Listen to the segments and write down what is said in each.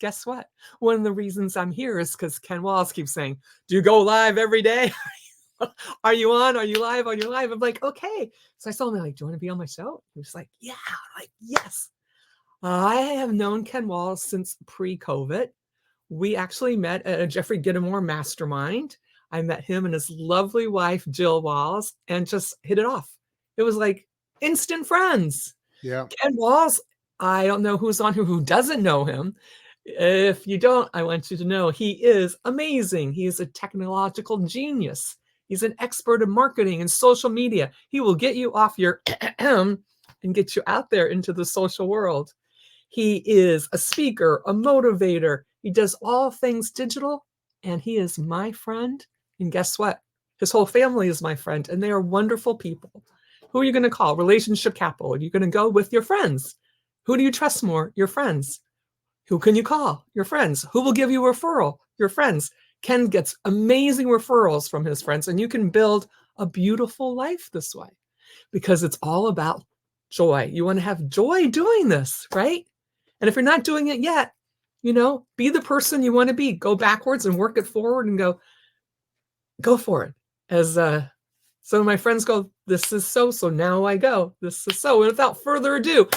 guess what? One of the reasons I'm here is because Ken Walls keeps saying, do you go live every day? Are you on? Are you live? Are you live? I'm like, okay. So I told him, like, do you want to be on my show? He was like, yeah. I'm like, yes. I have known Ken Walls since pre-COVID. We actually met at a Jeffrey Gittimore mastermind. I met him and his lovely wife, Jill Walls, and just hit it off. It was like instant friends. Yeah. Ken Walls, I don't know who's on here who doesn't know him. If you don't, I want you to know he is amazing. He is a technological genius. He's an expert in marketing and social media. He will get you off your and get you out there into the social world. He is a speaker, a motivator. He does all things digital, and he is my friend. And guess what? His whole family is my friend, and they are wonderful people. Who are you going to call? Relationship capital. You're going to go with your friends. Who do you trust more? Your friends. Who can you call? Your friends. Who will give you a referral? Your friends. Ken gets amazing referrals from his friends, and you can build a beautiful life this way because it's all about joy. You want to have joy doing this, right? And if you're not doing it yet, be the person you want to be. Go backwards and work it forward and go for it. As some of my friends go, this is so now I go. This is so. And without further ado,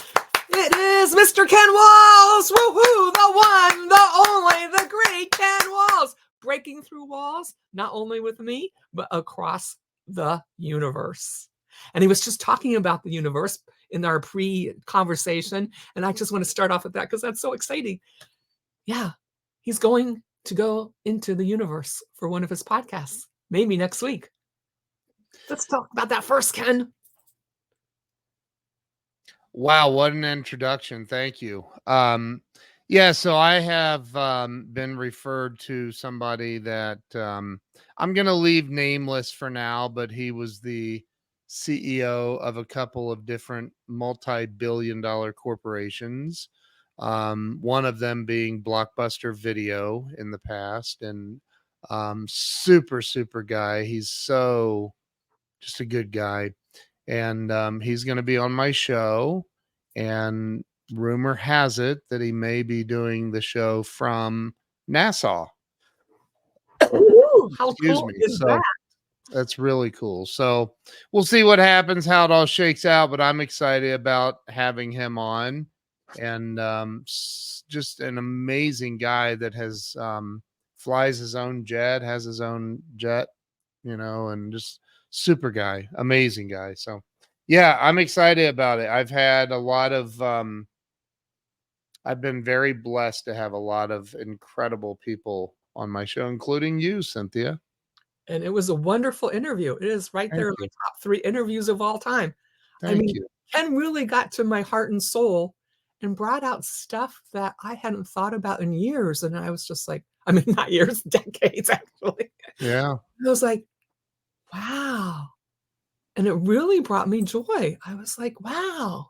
it is Mr. Ken Walls. Woohoo! The one, the only, the great Ken Walls. Breaking through walls, not only with me, but across the universe. And he was just talking about the universe in our pre-conversation. And I just want to start off with that because that's so exciting. Yeah, he's going to go into the universe for one of his podcasts, maybe next week. Let's talk about that first, Ken. Wow, what an introduction. Thank you. Yeah, so I have been referred to somebody that I'm going to leave nameless for now, but he was the CEO of a couple of different multi-billion-dollar corporations. One of them being Blockbuster Video in the past, and super guy. He's so just a good guy. And he's going to be on my show, and rumor has it that he may be doing the show from Nassau. Ooh, how cool is that? That's really cool. So we'll see what happens, how it all shakes out, but I'm excited about having him on. And just an amazing guy that has flies his own jet, has his own jet, and just super guy, amazing guy. So yeah, I'm excited about it. I've had a lot of I've been very blessed to have a lot of incredible people on my show, including you, Cynthia. And it was a wonderful interview. It is right there in my top 3 interviews of all time. Thank you. Ken really got to my heart and soul and brought out stuff that I hadn't thought about in years. And I was just like, not years, decades, actually. Yeah. I was like, wow. And it really brought me joy. I was like, wow.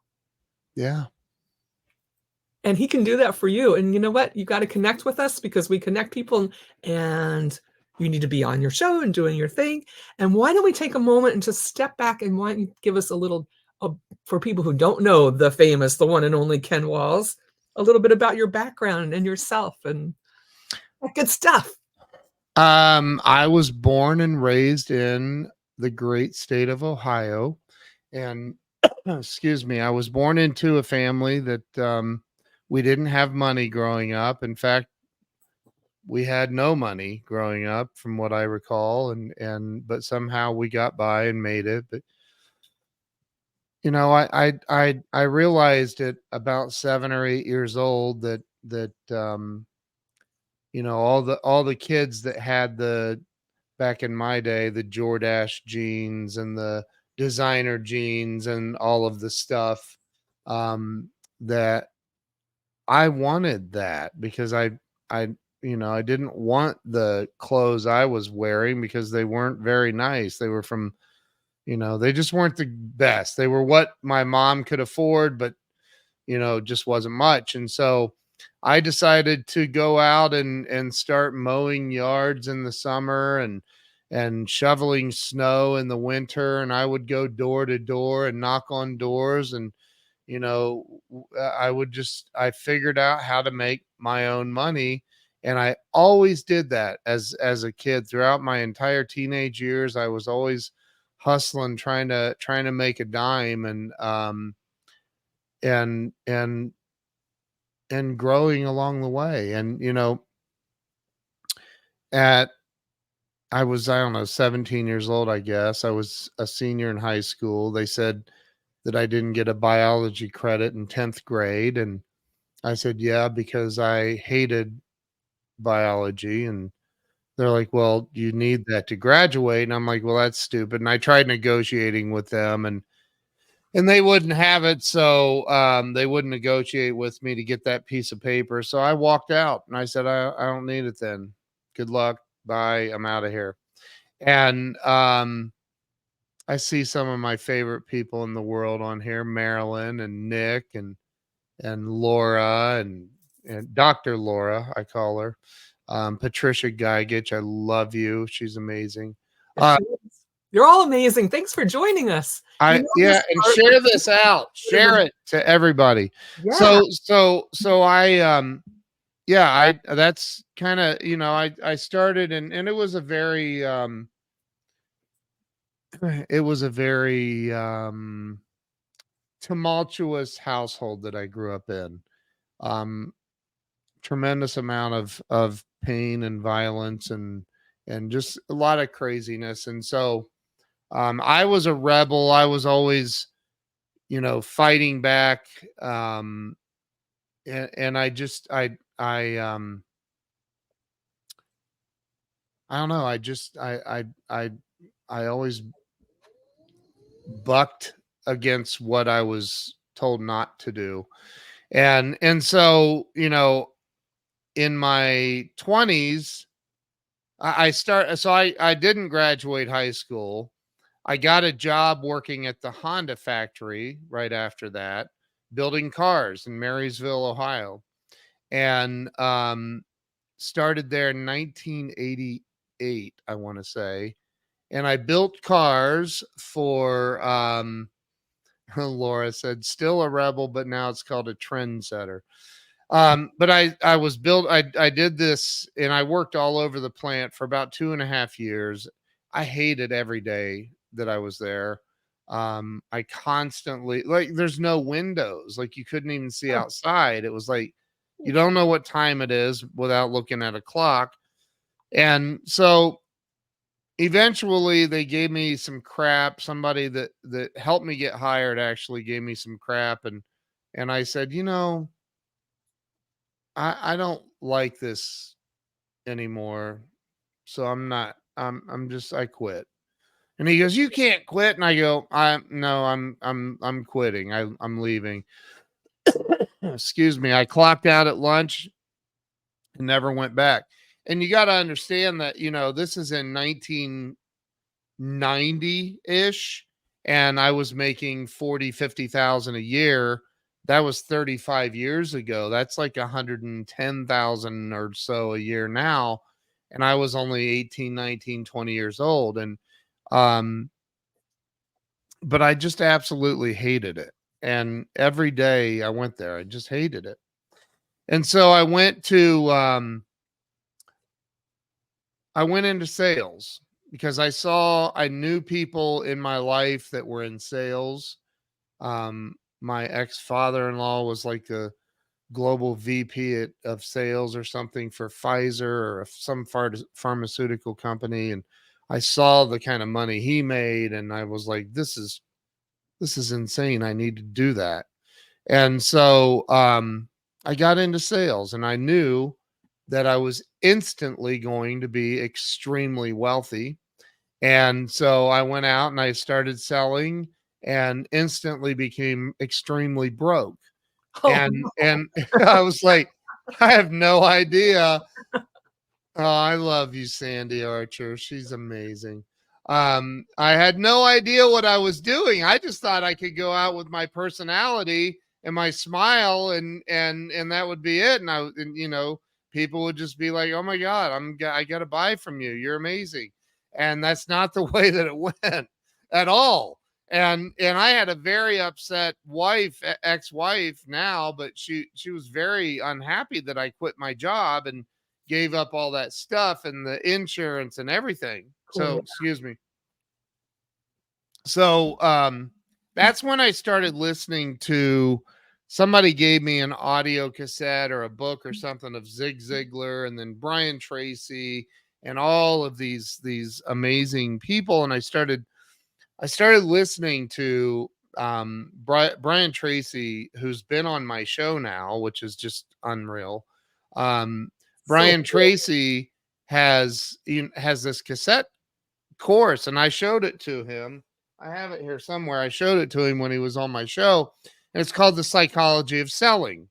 Yeah. And he can do that for you. And you know what? You got to connect with us because we connect people, and you need to be on your show and doing your thing. And why don't we take a moment and just step back, and why don't you give us a little, for people who don't know the famous, the one and only Ken Walls, a little bit about your background and yourself and that good stuff. I was born and raised in the great state of Ohio, and excuse me, I was born into a family that we didn't have money growing up. In fact, we had no money growing up from what I recall, but somehow we got by and made it. But I realized at about 7 or 8 years old that all the kids that had back in my day, the Jordache jeans and the designer jeans and all of the stuff, that I wanted that because I didn't want the clothes I was wearing because they weren't very nice. They were from, they just weren't the best. They were what my mom could afford, but, just wasn't much. And so I decided to go out and start mowing yards in the summer and shoveling snow in the winter. And I would go door to door and knock on doors and, I figured out how to make my own money. And I always did that as a kid throughout my entire teenage years. I was always hustling, trying to make a dime, and and growing along the way. And at I don't know, 17 years old, I guess. I was a senior in high school. They said that I didn't get a biology credit in 10th grade. And I said, yeah, because I hated biology. And they're like, well, you need that to graduate. And I'm like, well, that's stupid. And I tried negotiating with them, and they wouldn't have it. So they wouldn't negotiate with me to get that piece of paper. So I walked out and I said, I don't need it then. Good luck. Bye. I'm out of here. And I see some of my favorite people in the world on here, Marilyn and Nick and Laura and Dr. Laura, I call her. Patricia Gigich, I love you. She's amazing. Yes, she is. You're all amazing. Thanks for joining us. Yeah, and share this out. Share it to everybody. Yeah. So I that's kind of, I started, and it was a very tumultuous household that I grew up in. Um, Tremendous amount of pain and violence, and just a lot of craziness. And so I was a rebel. I was always, fighting back. And I don't know. I always bucked against what I was told not to do. And so, in my 20s, I didn't graduate high school. I got a job working at the Honda factory right after that, building cars in Marysville, Ohio. And started there in 1988, I want to say. And I built cars for Laura said, still a rebel, but now it's called a trendsetter. But I did this, and I worked all over the plant for about 2.5 years. I hated every day that I was there. I constantly, like, there's no windows, like you couldn't even see outside. It was like, you don't know what time it is without looking at a clock. And so eventually they gave me some crap. Somebody that helped me get hired actually gave me some crap. And I said, I don't like this anymore. So I quit. And he goes, you can't quit. And I go, I'm quitting. I'm leaving. Excuse me. I clocked out at lunch and never went back. And you got to understand that, this is in 1990 ish. And I was making 50,000 a year. That was 35 years ago. That's like 110,000 or so a year now. And I was only 18, 19, 20 years old. And, but I just absolutely hated it. And every day I went there, I just hated it. And so I went into sales because I knew people in my life that were in sales. My ex-father-in-law was like a global VP of sales or something for Pfizer or some pharmaceutical company. And I saw the kind of money he made, and I was like, this is insane. I need to do that. And so I got into sales, and I knew that I was instantly going to be extremely wealthy. And so I went out and I started selling and instantly became extremely broke. And I was like, I have no idea. Oh, I love you, Sandy Archer. She's amazing. I had no idea what I was doing. I just thought I could go out with my personality and my smile, and that would be it. And people would just be like, "Oh my God, I got to buy from you. You're amazing." And that's not the way that it went at all. And I had a very upset wife, ex-wife now, but she was very unhappy that I quit my job and gave up all that stuff and the insurance and everything. Cool. So, Yeah. excuse me. So, that's when I started listening to, somebody gave me an audio cassette or a book or something of Zig Ziglar and then Brian Tracy and all of these amazing people. And I started listening to Brian Tracy, who's been on my show now, which is just unreal. Um, So Brian cool. Tracy has this cassette course, and I showed it to him. I have it here somewhere. I showed it to him when he was on my show, and it's called The Psychology of Selling.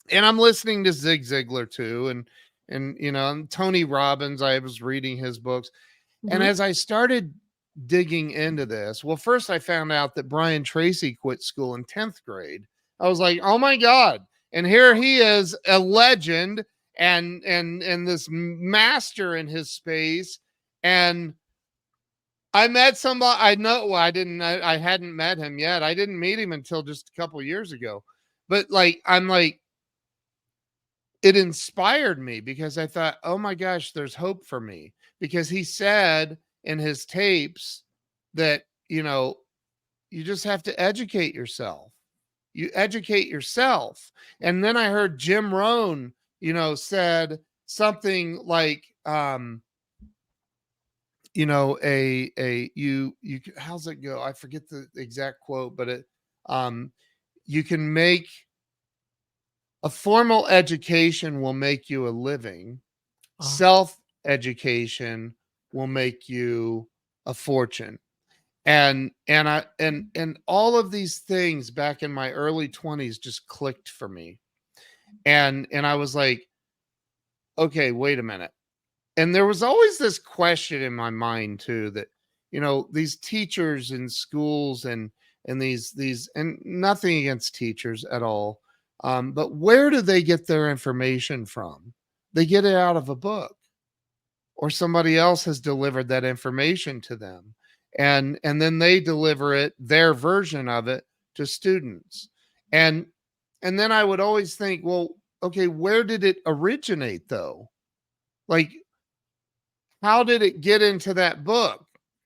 And I'm listening to Zig Ziglar too, and and Tony Robbins. I was reading his books. And Mhm. as I started digging into this, well, first I found out that Brian Tracy quit school in 10th grade. I was like, oh my God. And here he is, a legend and this master in his space. And I met somebody I know. Well, I hadn't met him yet. I didn't meet him until just a couple years ago. But like, I'm like, it inspired me because I thought, oh my gosh, there's hope for me. Because he said in his tapes that, you just have to educate yourself. You educate yourself. And then I heard Jim Rohn, said something like, how's it go? I forget the exact quote, but um, you can make a formal education will make you a living. Uh, Self education will make you a fortune. And all of these things back in my early 20s just clicked for me. And I was like, okay, wait a minute. And there was always this question in my mind too, that these teachers in schools and these and nothing against teachers at all, but where do they get their information from? They get it out of a book, or somebody else has delivered that information to them, and then they deliver it, their version of it, to students. And and then I would always think, well, okay, where did it originate though? Like, how did it get into that book?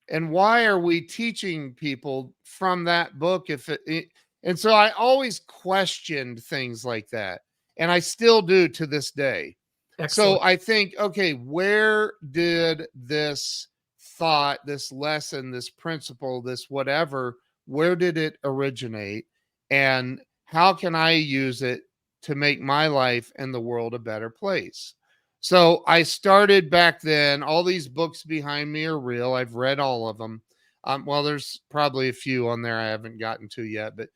And why are we teaching people from that book? And so I always questioned things like that. And I still do to this day. So Excellent. I think, okay, where did this thought, this lesson, this principle, this whatever, where did it originate? And how can I use it to make my life and the world a better place? So I started back then. All these books behind me are real. I've read all of them. Well, there's probably a few on there I haven't gotten to yet, but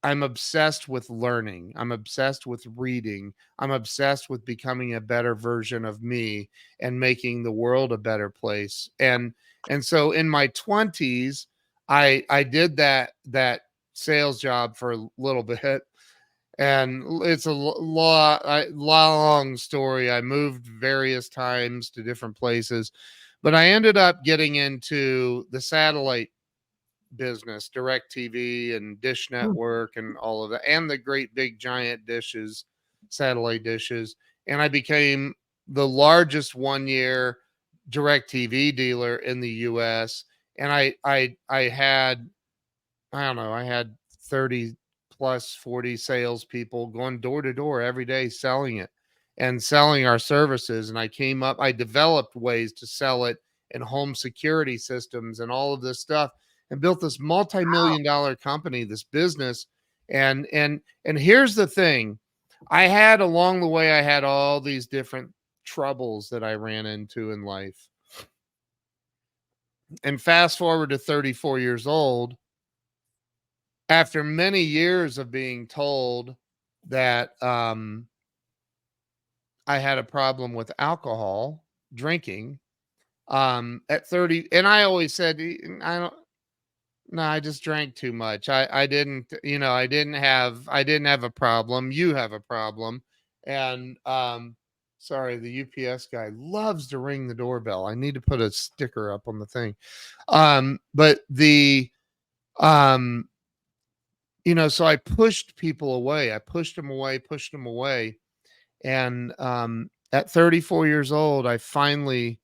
I'm obsessed with learning. I'm obsessed with reading. I'm obsessed with becoming a better version of me and making the world a better place. And so in my 20s, I did that sales job for a little bit, and it's a long story. I moved various times to different places, but I ended up getting into the satellite business, direct TV and Dish Mm. Network and all of that, and the great big giant dishes, satellite dishes. And I became the largest 1 year direct TV dealer in the US. And I had, I don't know, I had 30 plus 40 salespeople going door to door every day selling it and selling our services. And I developed ways to sell it in home security systems and all of this stuff, and built this multi-million dollar company, this business. And here's the thing. Along the way, I had all these different troubles that I ran into in life. And fast forward to 34 years old, after many years of being told that I had a problem with alcohol drinking, at 30, and I always said, I don't, no, I just drank too much. I didn't, I didn't have a problem. You have a problem. And Sorry, the UPS guy loves to ring the doorbell. I need to put a sticker up on the thing. But um, so I pushed people away. I pushed them away, pushed them away. And at 34 years old, I finally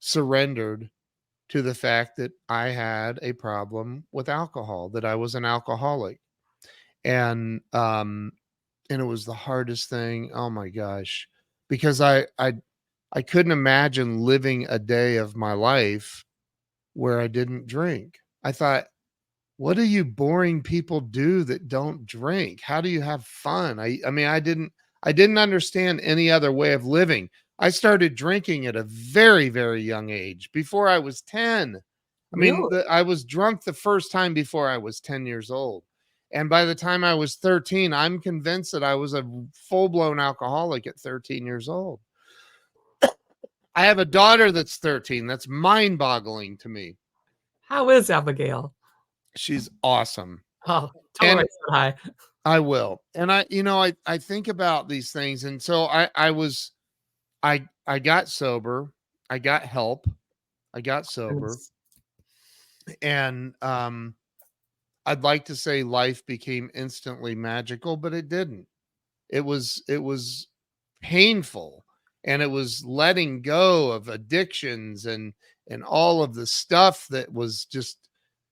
surrendered to the fact that I had a problem with alcohol, that I was an alcoholic. And it was the hardest thing. Oh my gosh. Because I couldn't imagine living a day of my life where I didn't drink. I thought, what do you boring people do that don't drink? How do you have fun? I mean, I didn't understand any other way of living. I started drinking at a very, very young age, before I was 10. I mean, Really? I was drunk the first time before I was 10 years old. And by the time I was 13, I'm convinced that I was a full-blown alcoholic at 13 years old. I have a daughter that's 13. That's mind-boggling to me. How is Abigail? She's awesome. Oh, tell her I And said hi. I will. And I think about these things. And so I got sober. I got help. I got sober. Goodness. And I'd like to say life became instantly magical, but it didn't. It was painful, and it was letting go of addictions and all of the stuff that was just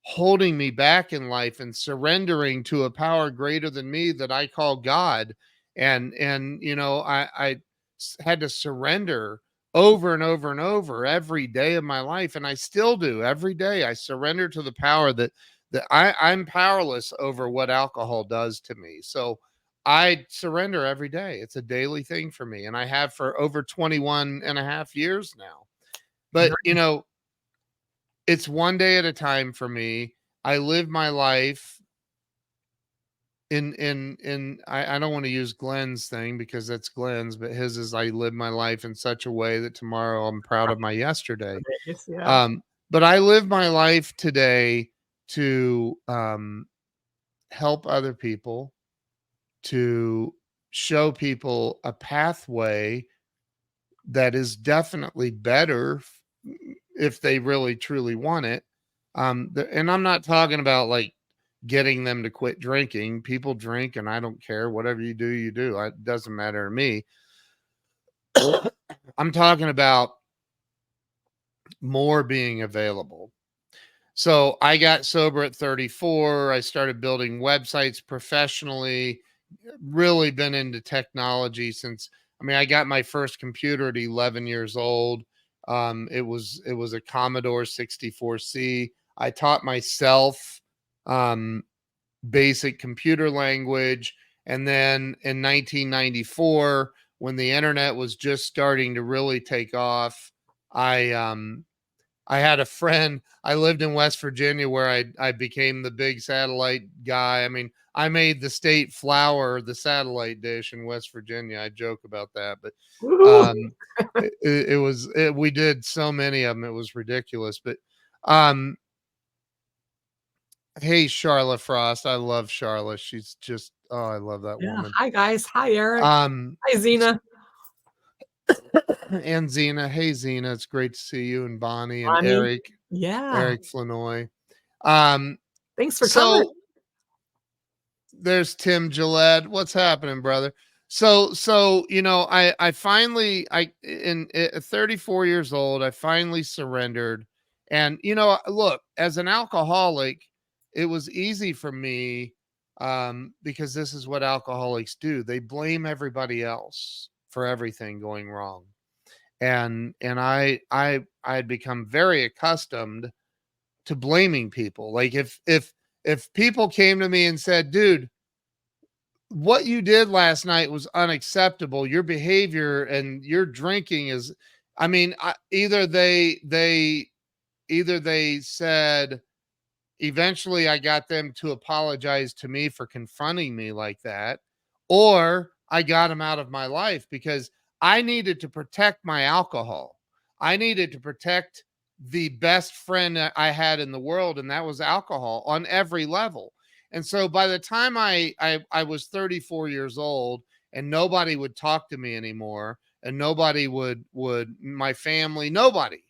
holding me back in life, and surrendering to a power greater than me that I call God. And I had to surrender over and over and over every day of my life, and I still do. Every day I surrender to the power that I'm powerless over what alcohol does to me. So I surrender every day. It's a daily thing for me, and I have for over 21 and a half years now. But, it's one day at a time for me. I live my life I don't want to use Glenn's thing, because that's Glenn's, but his is, I live my life in such a way that tomorrow I'm proud of my yesterday. Yes, yeah. But I live my life today to help other people, to show people a pathway that is definitely better if they really truly want it. And I'm not talking about like getting them to quit drinking. People drink, and I don't care. Whatever you do, you do. It doesn't matter to me. I'm talking about more being available. So I got sober at 34. I started building websites professionally, really been into technology since, I mean, I got my first computer at 11 years old. It was a Commodore 64C. I taught myself basic computer language. And then in 1994, when the internet was just starting to really take off, I had a friend. I lived in West Virginia, where I became the big satellite guy. I mean, I made the state flower the satellite dish in West Virginia. I joke about that, but Woo-hoo. um, we did so many of them, it was ridiculous. But um, hey, Charlotte Frost, I love Charlotte. She's just, oh, I love that Yeah. woman. Hi, guys. Hi, Eric. Um, Hi, Zena. and Zena, hey Zena, it's great to see you, and Bonnie and Bonnie. Yeah. Eric Flanoy. Um, Thanks for coming. so there's Tim Gillette. What's happening, brother? So I finally, at 34 years old, I finally surrendered. And look, as an alcoholic, it was easy for me, because this is what alcoholics do. They blame everybody else for everything going wrong. And I had become very accustomed to blaming people. Like if people came to me and said, dude, what you did last night was unacceptable. Your behavior and your drinking is, I mean, either they said, eventually I got them to apologize to me for confronting me like that, or I got them out of my life, because I needed to protect my alcohol. I needed to protect the best friend that I had in the world, and that was alcohol on every level. And so by the time I was 34 years old, and nobody would talk to me anymore, and nobody my family, nobody,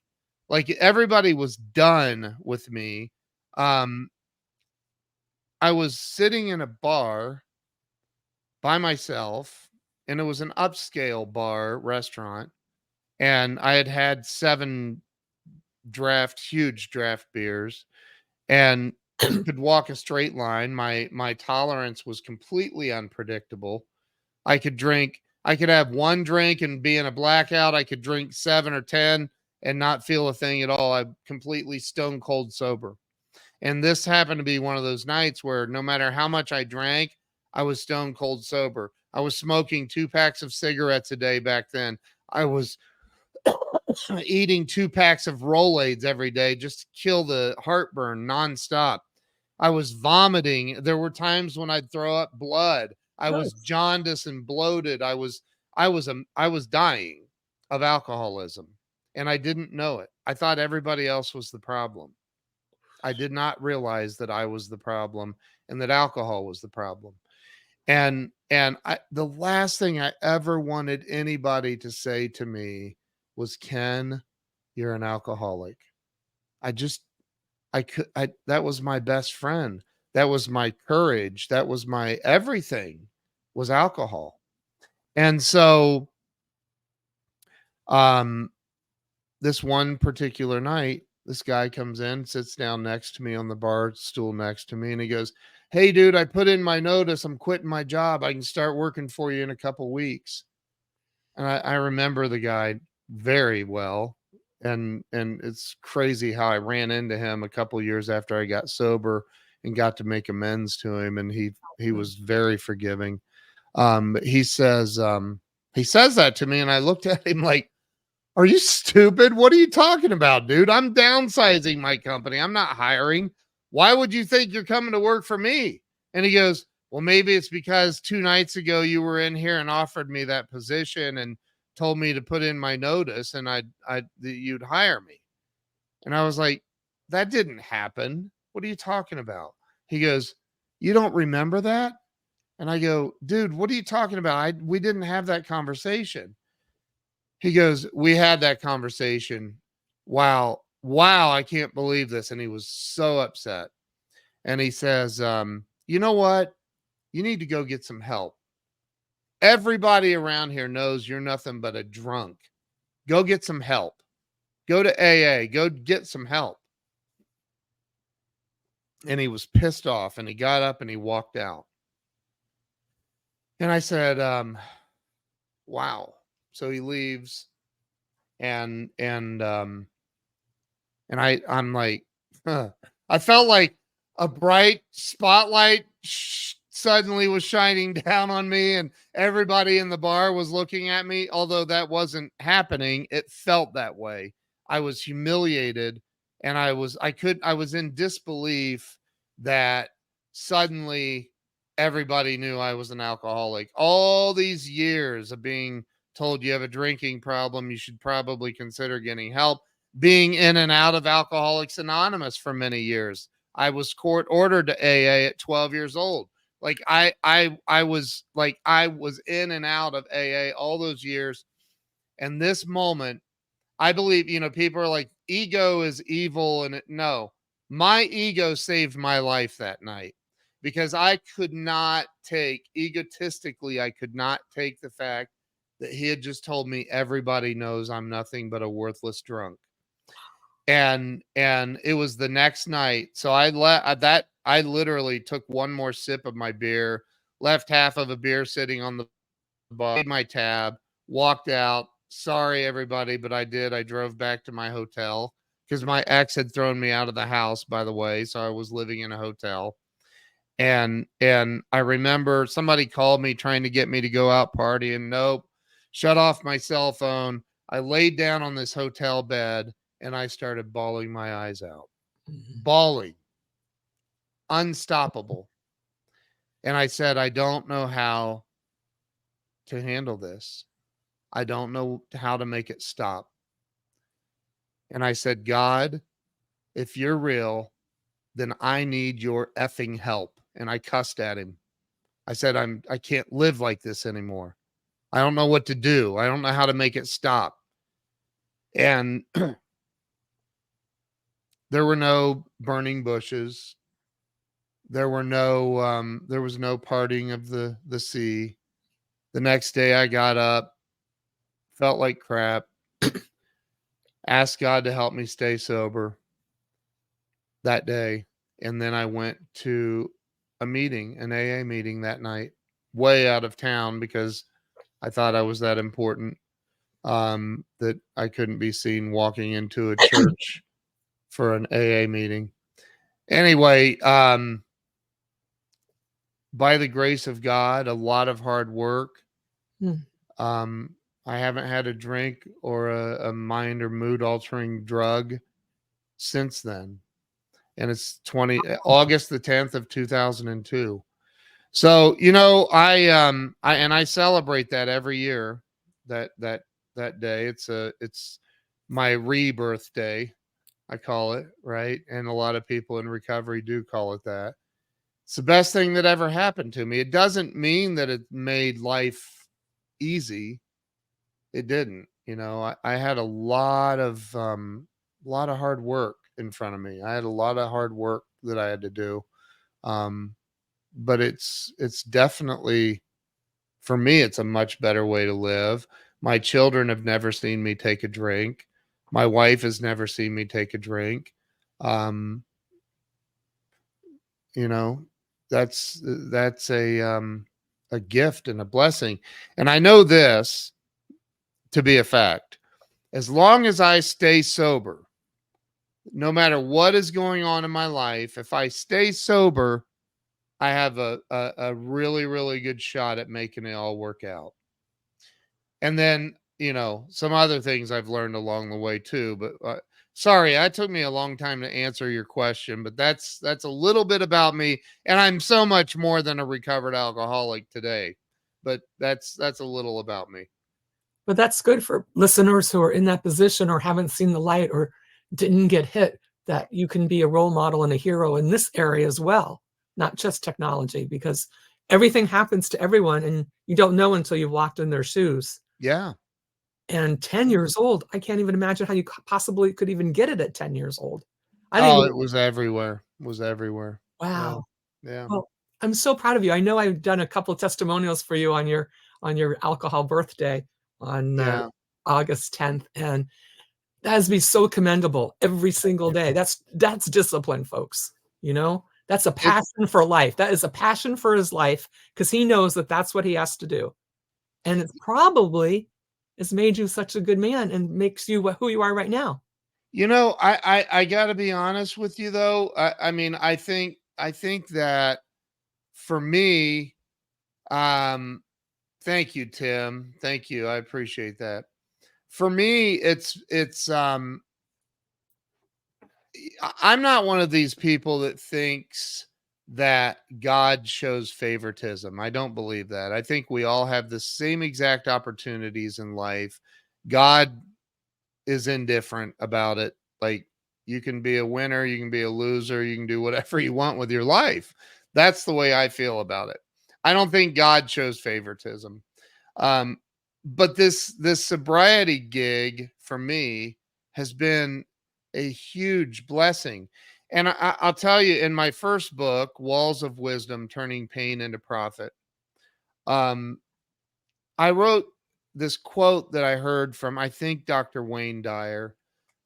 like everybody was done with me. Um, I was sitting in a bar by myself, and it was an upscale bar restaurant, and I had had 7 huge draft beers, and could walk a straight line. My tolerance was completely unpredictable. I could have one drink and be in a blackout. I could drink 7 or 10 and not feel a thing at all. I'm completely stone cold sober. And this happened to be one of those nights where no matter how much I drank, I was stone cold sober. I was smoking 2 packs of cigarettes a day back then. I was eating 2 packs of Rolaids every day just to kill the heartburn nonstop. I was vomiting. There were times when I'd throw up blood. I was Nice. jaundiced and bloated. I was dying of alcoholism, and I didn't know it. I thought everybody else was the problem. I did not realize that I was the problem and that alcohol was the problem. The last thing I ever wanted anybody to say to me was, Ken, you're an alcoholic. I just I that was my best friend. That was my courage. That was my everything, was alcohol. And so um this one particular night, this guy comes in, sits down next to me on the bar stool next to me, and he goes, "Hey dude, I put in my notice. I'm quitting my job. I can start working for you in a couple weeks." And I remember the guy very well. And it's crazy how I ran into him a couple years after I got sober and got to make amends to him. And he Mm. was very forgiving. But he says that to me, and I looked at him like, are you stupid? What are you talking about, dude? I'm downsizing my company. I'm not hiring. Why would you think you're coming to work for me? And he goes, well, maybe it's because 2 nights ago you were in here and offered me that position and told me to put in my notice and you'd hire me. And I was like, that didn't happen. What are you talking about? He goes, you don't remember that? And I go, dude, what are you talking about? We didn't have that conversation. He goes, we had that conversation. Wow. Wow. I can't believe this. And he was so upset. And he says, you know what? You need to go get some help. Everybody around here knows you're nothing but a drunk. Go get some help. Go to AA. Go get some help. And he was pissed off and he got up and he walked out. And I said, wow. So he leaves and I'm like, huh. I felt like a bright spotlight suddenly was shining down on me, and everybody in the bar was looking at me. Although that wasn't happening, it felt that way. I was humiliated, and I was in disbelief that suddenly everybody knew I was an alcoholic. All these years of being told you have a drinking problem, you should probably consider getting help, being in and out of Alcoholics Anonymous for many years. I was court ordered to AA at 12 years old. Like I was in and out of AA all those years. And this moment, I believe, people are like, ego is evil. No, my ego saved my life that night because I could not egotistically, I could not take the fact that he had just told me everybody knows I'm nothing but a worthless drunk. And it was the next night. So I literally took one more sip of my beer, left half of a beer sitting on the bar, paid my tab, walked out. Sorry everybody, but I drove back to my hotel because my ex had thrown me out of the house, by the way, so I was living in a hotel. And I remember somebody called me trying to get me to go out partying. Nope. Shut off my cell phone. I laid down on this hotel bed and I started bawling my eyes out. Mhm. Bawling. Unstoppable. And I said, I don't know how to handle this. I don't know how to make it stop. And I said, God, if you're real, then I need your effing help. And I cussed at him. I said, I can't live like this anymore. I don't know what to do. I don't know how to make it stop. And there were no burning bushes. There was no parting of the sea. The next day I got up, felt like crap, asked God to help me stay sober that day. And then I went to a meeting, an AA meeting that night, way out of town because I thought I was that important, that I couldn't be seen walking into a church for an AA meeting. Anyway, by the grace of God, a lot of hard work. Mm. Um, I haven't had a drink or a mind or mood altering drug since then. And it's August the 10th of 2002. So, I celebrate that every year, that day. It's my rebirth day, I call it, right? And a lot of people in recovery do call it that. It's the best thing that ever happened to me. It doesn't mean that it made life easy. It didn't. I had a lot of hard work in front of me. I had a lot of hard work that I had to do. Um, but it's definitely, for me, it's a much better way to live. My children have never seen me take a drink. My wife has never seen me take a drink. Um, you know, that's a gift and a blessing. And I know this to be a fact. As long as I stay sober, no matter what is going on in my life, if I stay sober, I have a really, really good shot at making it all work out. And then, some other things I've learned along the way too. But sorry, that took me a long time to answer your question, but that's a little bit about me. And I'm so much more than a recovered alcoholic today. But that's a little about me. But that's good for listeners who are in that position or haven't seen the light or didn't get hit, that you can be a role model and a hero in this area as well, not just technology, because everything happens to everyone and you don't know until you've walked in their shoes. Yeah. And 10 years old, I can't even imagine how you possibly could even get it at 10 years old. I didn't Oh, even, it was everywhere. It was everywhere. Yeah. wow. Yeah. Well, I'm so proud of you. I know I've done a couple of testimonials for you on your alcohol birthday on Yeah. August 10th, and that has been so commendable every single day. That's discipline, folks. That's a It, passion for life. That is a passion for his life because he knows that that's what he has to do, and it's probably has made you such a good man and makes you who you are right now. I gotta be honest with you though. I mean, I think that for me, thank you, Tim. Thank you. I appreciate that. For me, I'm not one of these people that thinks that God shows favoritism. I don't believe that. I think we all have the same exact opportunities in life. God is indifferent about it. Like, you can be a winner, you can be a loser, you can do whatever you want with your life. That's the way I feel about it. I don't think God shows favoritism. Um, but this sobriety gig for me has been a huge blessing. And I'll tell you, in my first book, Walls of Wisdom: Turning Pain into Profit, um, I wrote this quote that I heard from, I think, Dr. Wayne Dyer.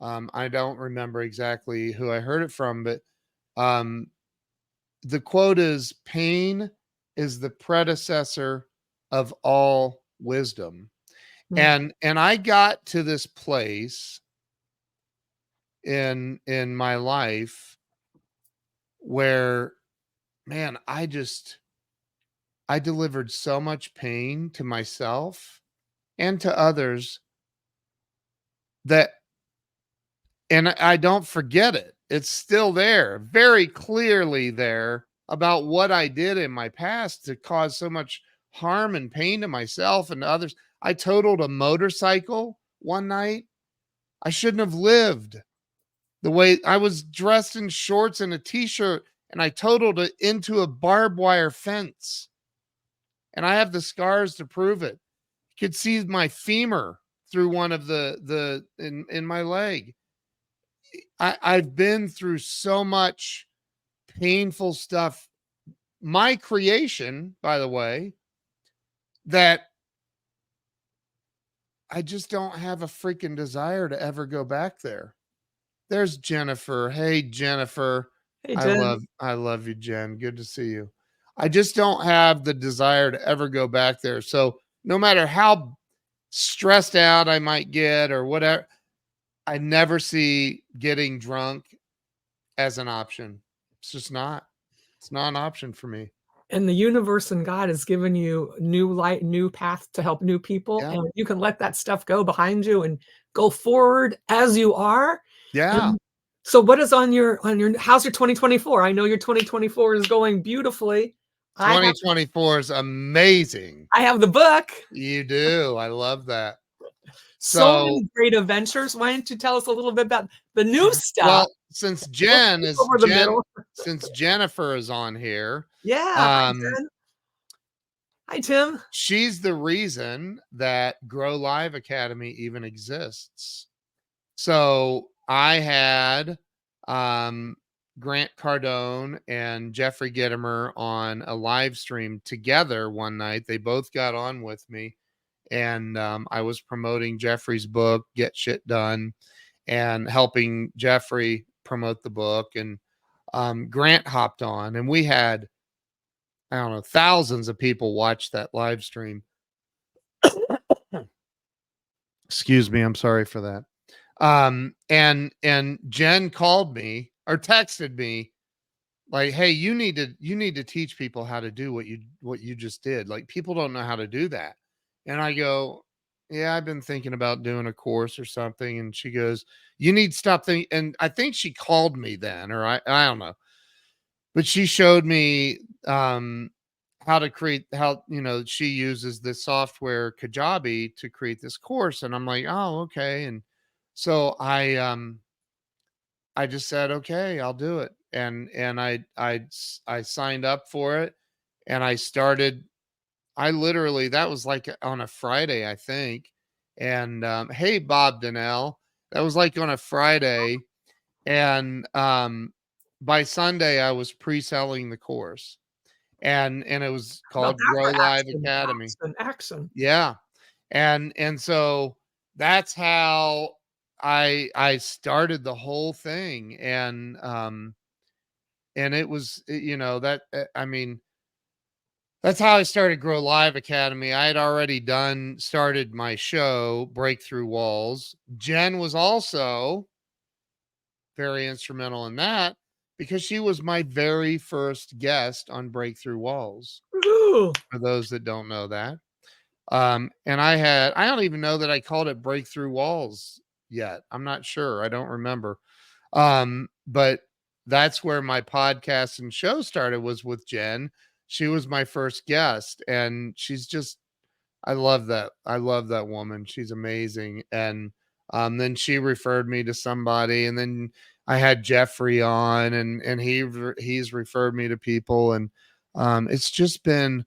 I don't remember exactly who I heard it from, but um, the quote is, "Pain is the predecessor of all wisdom." Mm. And I got to this place in my life where, man, I delivered so much pain to myself and to others, that and I don't forget it. It's still there, very clearly there, about what I did in my past to cause so much harm and pain to myself and to others. I totaled a motorcycle one night. I shouldn't have lived. The way I was dressed in shorts and a t-shirt, and I totaled it into a barbed wire fence. And I have the scars to prove it. You could see my femur through one of the in my leg. I've been through so much painful stuff. My creation, by the way, that I just don't have a freaking desire to ever go back there. There's Jennifer. Hey, Jennifer. Hey, I Jen. love you, Jen. Good to see you. I just don't have the desire to ever go back there. So no matter how stressed out I might get or whatever, I never see getting drunk as an option. It's just not. It's not an option for me. And the universe and God has given you new light, new path to help new people, Yeah. and you can let that stuff go behind you and go forward as you are. Yeah. And so what is on your how's your 2024? I know your 2024 is going beautifully. I have 2024 is amazing. I have the book. You do. I love that. So So, many great adventures. Why don't you tell us a little bit about the new stuff? well, since We'll skip over the middle. Since Jennifer is on here, Yeah. Hi, um, Jen. Hi, Tim. she's the reason that Grow Live Academy even exists. So I had Grant Cardone and Jeffrey Gittimer on a live stream together one night. They both got on with me, and I was promoting Jeffrey's book, Get Shit Done, and helping Jeffrey promote the book. And Grant hopped on, and we had, I don't know, thousands of people watch that live stream. Excuse me, I'm sorry for that. And Jen called me or texted me like, hey, you need to teach people how to do what you just did. Like, people don't know how to do that. And I go, yeah, I've been thinking about doing a course or something. And she goes, you need to stop thinking. And I think she called me then, or I don't know, but she showed me how to create, how, you know, she uses this software Kajabi to create this course. And I'm like, oh, okay. And so I just said, okay, I'll do it. And I signed up for it, and I started. I literally, that was like on a Friday, I think. And hey, Bob Donnell, that was like on a Friday, and by Sunday I was pre-selling the course, and it was How about called that Grow for Live action? Academy. Action, action. Yeah. And so that's how I started the whole thing. And it was, you know, that I mean, that's how I started Grow Live Academy. I had already started my show, Breakthrough Walls. Jen was also very instrumental in that because she was my very first guest on Breakthrough Walls. Woohoo. For those that don't know that. And I don't even know that I called it Breakthrough Walls yet. I'm not sure. I don't remember. But that's where my podcast and show started, was with Jen. She was my first guest, and she's just, I love that. I love that woman. She's amazing. And then she referred me to somebody, and then I had Jeffrey on, and he's referred me to people, and it's just been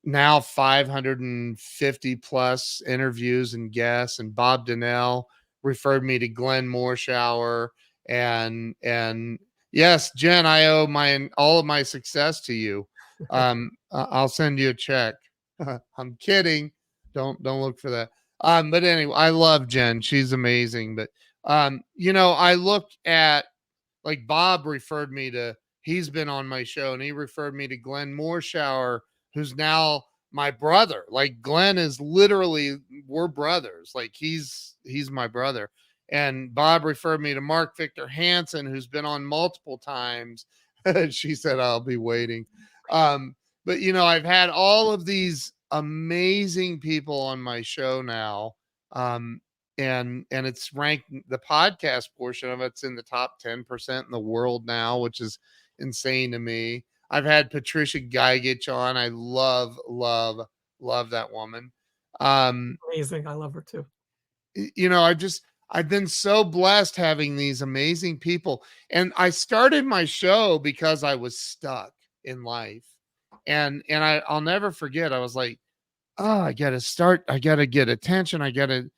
now 550 plus interviews and guests. And Bob Donnell referred me to Glenn Morshower. And yes, Jen, I owe all of my success to you. I'll send you a check. I'm kidding. Don't look for that. But anyway, I love Jen. She's amazing. But you know, I look at, like, Bob referred me to, he's been on my show, and he referred me to Glenn Morshower, who's now my brother. Like, Glenn is literally, we're brothers. Like, he's my brother. And Bob referred me to Mark Victor Hansen, who's been on multiple times. She said, I'll be waiting. But you know, I've had all of these amazing people on my show now. Um, and it's ranked, the podcast portion of it's in the top 10% in the world now, which is insane to me. I've had Patricia Geigich on. I love that woman. Amazing. I love her too. You know, I've been so blessed having these amazing people. And I started my show because I was stuck in life. And I'll never forget, I was like, oh, I got to start. I got to get attention. I got to,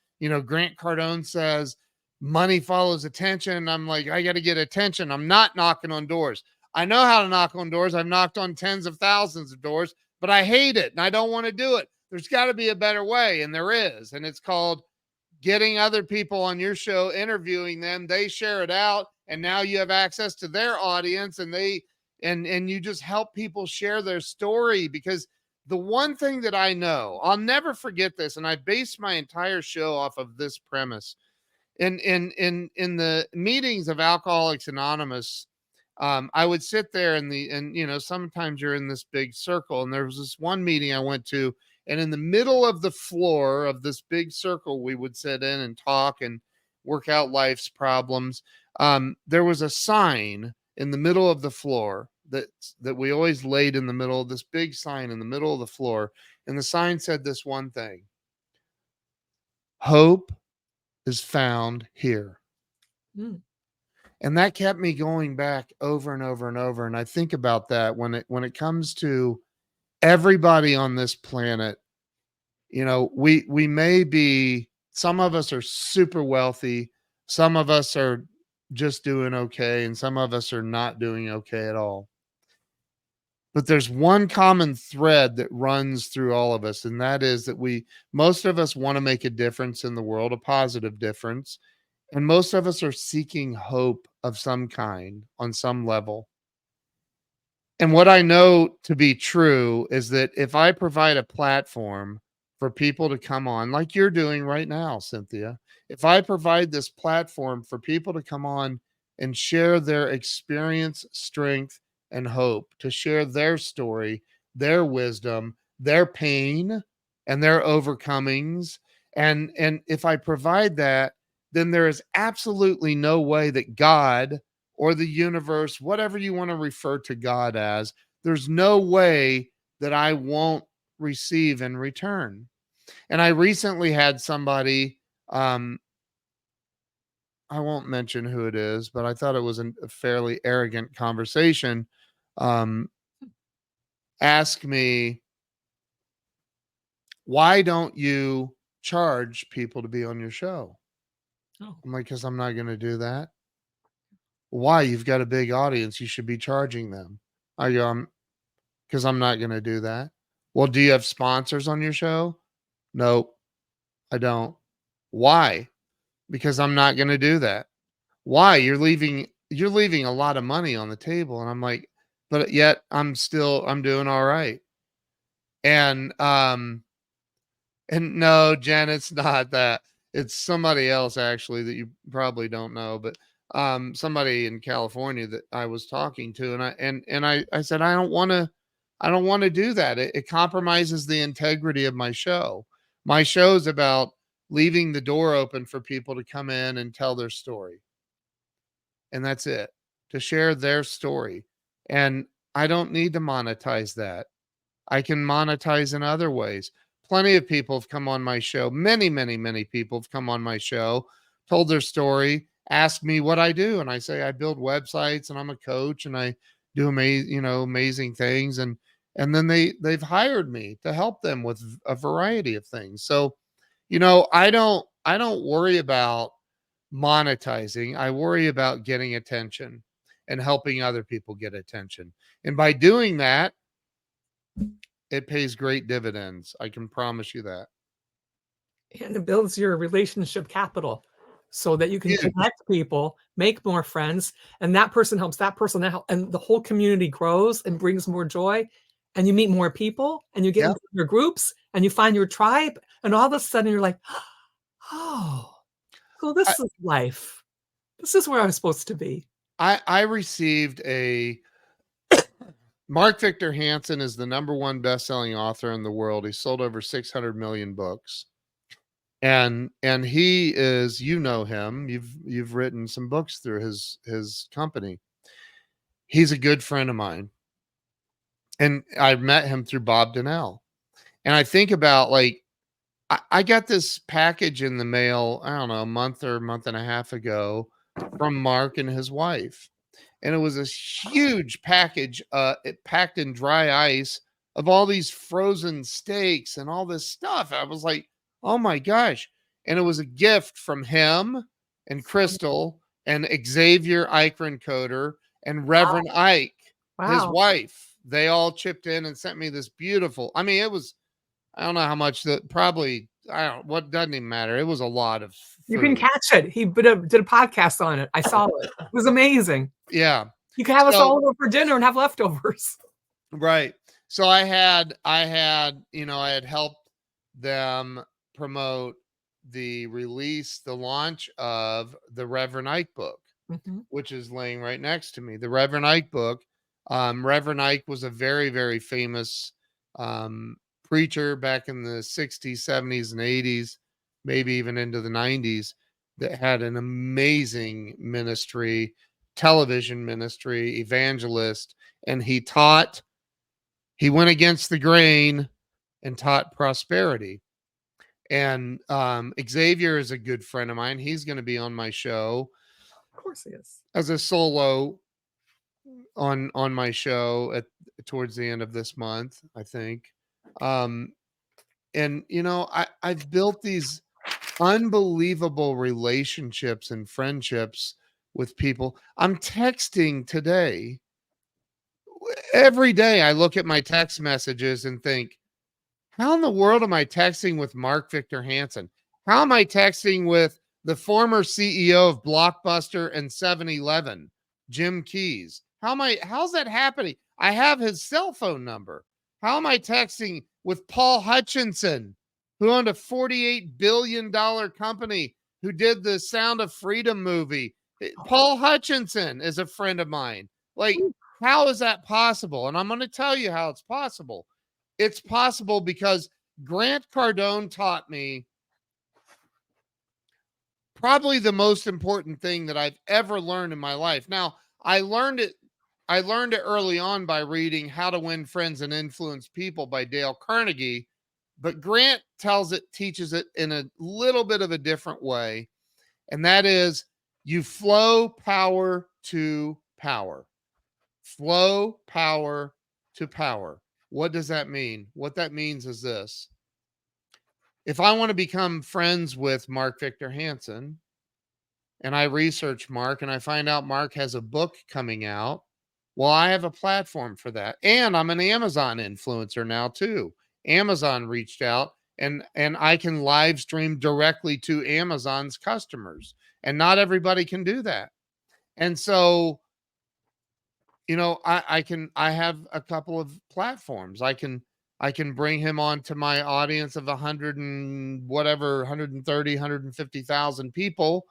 Grant Cardone says money follows attention. I'm like, I got to get attention. I'm not knocking on doors. I know how to knock on doors. I've knocked on tens of thousands of doors, but I hate it and I don't want to do it. There's got to be a better way. And there is. And it's called getting other people on your show, interviewing them. They share it out. And now you have access to their audience and and you just help people share their story. Because the one thing that I know, I'll never forget this. And I based my entire show off of this premise. In the meetings of Alcoholics Anonymous, I would sit there and sometimes you're in this big circle, and there was this one meeting I went to, and in the middle of the floor of this big circle, we would sit in and talk and work out life's problems. There was a sign in the middle of the floor that we always laid in the middle of this big sign in the middle of the floor. And the sign said this one thing: hope is found here. Mm. And that kept me going back over and over and over. And I think about that when it comes to everybody on this planet. We may be, some of us are super wealthy, some of us are just doing okay, and some of us are not doing okay at all. But there's one common thread that runs through all of us, and that is that most of us want to make a difference in the world, a positive difference. And most of us are seeking hope of some kind on some level. And what I know to be true is that if I provide a platform for people to come on, like you're doing right now, Cynthia, if I provide this platform for people to come on and share their experience, strength, and hope, to share their story, their wisdom, their pain, and their overcomings, and if I provide that, then there is absolutely no way that God or the universe, whatever you want to refer to God as, there's no way that I won't receive in return. And I recently had somebody, I won't mention who it is, but I thought it was a fairly arrogant conversation, um, ask me, why don't you charge people to be on your show? Oh. I'm like, because I'm not going to do that. Why? You've got a big audience. You should be charging them. I go, because I'm not going to do that. Well, do you have sponsors on your show? Nope, I don't. Why? Because I'm not going to do that. Why? You're leaving a lot of money on the table. And I'm like, but yet I'm doing all right. And and no, Jen, it's not that. It's somebody else actually that you probably don't know, but somebody in California that I was talking to, and I said I don't want to do that. It compromises the integrity of my show. My show's about leaving the door open for people to come in and tell their story. And that's it. To share their story. And I don't need to monetize that. I can monetize in other ways. Plenty of people have come on my show. Many, many, many people have come on my show, told their story, asked me what I do. And I say, I build websites and I'm a coach and I do amazing things. And then they've hired me to help them with a variety of things. So, I don't worry about monetizing. I worry about getting attention and helping other people get attention. And by doing that, it pays great dividends. I can promise you that. And it builds your relationship capital so that you can Huge. connect people, make more friends, and that person helps that person out, and the whole community grows and brings more joy. And you meet more people, and you get Yep. into your groups, and you find your tribe, and all of a sudden you're like, oh, so I, this is life. This is where I'm supposed to be. I received a Mark Victor Hansen is the number one best-selling author in the world. He sold over 600 million books. And he is, him. You've written some books through his company. He's a good friend of mine. And I met him through Bob Donnell. And I think about, like, I got this package in the mail, I don't know, a month or a month and a half ago from Mark and his wife. And it was this huge package, it packed in dry ice of all these frozen steaks and all this stuff. I was like, oh my gosh. And it was a gift from him and Crystal and Xavier Eichencoder and Reverend Ike, his Wow. wife. They all chipped in and sent me this beautiful. I mean, it was, I don't know how much that probably, I don't, what doesn't even matter. It was a lot of You can food. catch it. He did a podcast on it. I saw it. It was amazing. Yeah. You could have us So, all over for dinner and have leftovers. right. So I had, I had helped them promote the release, the launch of the Reverend Ike book, Mhm. which is laying right next to me. The Reverend Ike book. Reverend Ike was a very, very famous um, preacher back in the 60s, 70s, and 80s, maybe even into the 90s, that had an amazing ministry, television ministry, evangelist, and he went against the grain and taught prosperity. And Xavier is a good friend of mine. He's going to be on my show Of course he is. as a solo on my show at towards the end of this month, I think. Um, and I've built these unbelievable relationships and friendships with people. I'm texting today. Every day I look at my text messages and think, how in the world am I texting with Mark Victor Hansen? How am I texting with the former CEO of Blockbuster and 7-Eleven, Jim Keys? How's that happening? I have his cell phone number. How am I texting with Paul Hutchinson, who owned a $48 billion company, who did the Sound of Freedom movie? Paul Hutchinson is a friend of mine. Like, how is that possible? And I'm going to tell you how it's possible. It's possible because Grant Cardone taught me probably the most important thing that I've ever learned in my life. Now, I learned it early on by reading How to Win Friends and Influence People by Dale Carnegie, but Grant teaches it in a little bit of a different way, and that is you flow power to power. Flow power to power. What does that mean? What that means is this. If I want to become friends with Mark Victor Hansen and I research Mark and I find out Mark has a book coming out, well, I have a platform for that. And I'm an Amazon influencer now too. Amazon reached out and I can live stream directly to Amazon's customers. And not everybody can do that. And so I have a couple of platforms. I can bring him on to my audience of 100 and whatever, 130, 150,000 people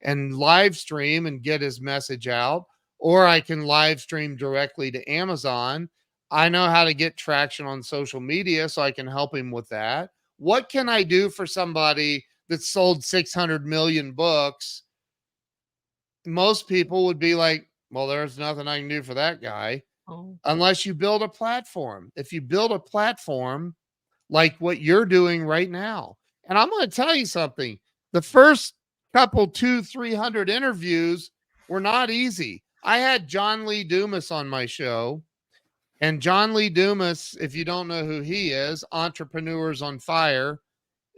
and live stream and get his message out. Or I can live stream directly to Amazon. I know how to get traction on social media, so I can help him with that. What can I do for somebody that sold 600 million books? Most people would be like, well, there's nothing I can do for that guy Oh. unless you build a platform. If you build a platform like what you're doing right now, and I'm going to tell you something, the first couple, 300 interviews were not easy. I had John Lee Dumas on my show, and John Lee Dumas, if you don't know who he is, Entrepreneurs on Fire,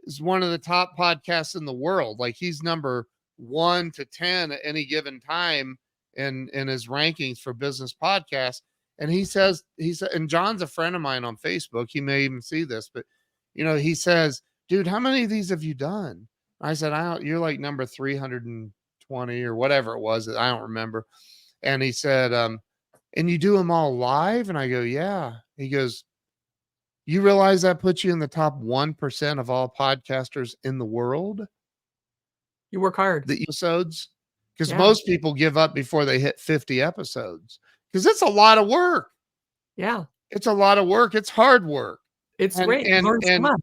is one of the top podcasts in the world. Like he's number 1 to 10 at any given time in his rankings for business podcasts. And he said, and John's a friend of mine on Facebook. He may even see this, but he says, dude, how many of these have you done? I said, you're like number 320 or whatever it was. I don't remember. And he said, and you do them all live? And I go, yeah. He goes, you realize that puts you in the top 1% of all podcasters in the world? You work hard. The episodes? Because Yeah. most people give up before they hit 50 episodes. Because it's a lot of work. Yeah. It's a lot of work. It's hard work. It's And great. You learn so much.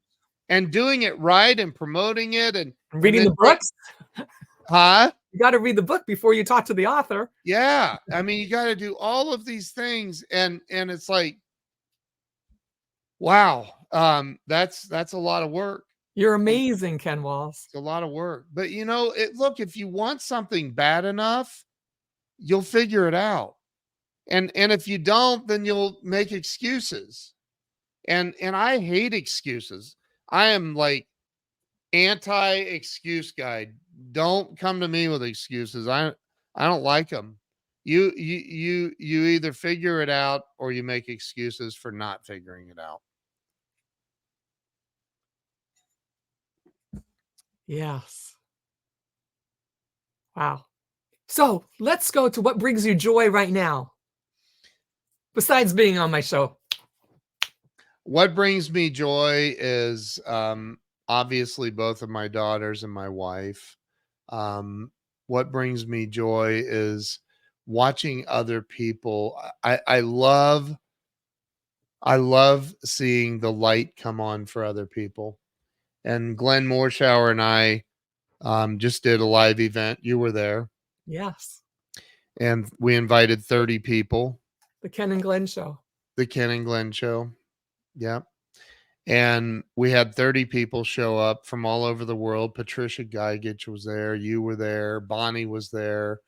and doing it right and promoting it and Reading then the books. Huh? You got to read the book before you talk to the author. Yeah. I mean, you got to do all of these things. And it's like, wow. That's a lot of work. You're amazing, Ken Walls. It's a lot of work. But look, if you want something bad enough, you'll figure it out. And if you don't, then you'll make excuses. And I hate excuses. I am like anti-excuse guy. Don't come to me with excuses. I don't like them. You either figure it out or you make excuses for not figuring it out. Yes. Wow. So let's go to what brings you joy right now, besides being on my show. What brings me joy is obviously both of my daughters and my wife. What brings me joy is watching other people. I love seeing the light come on for other people. And Glenn Morshower and I just did a live event. You were there, Yes. and we invited 30 people. The Ken and Glenn show. The Ken and Glenn show. Yep. And we had 30 people show up from all over the world. Patricia Gigich was there. You were there. Bonnie was there.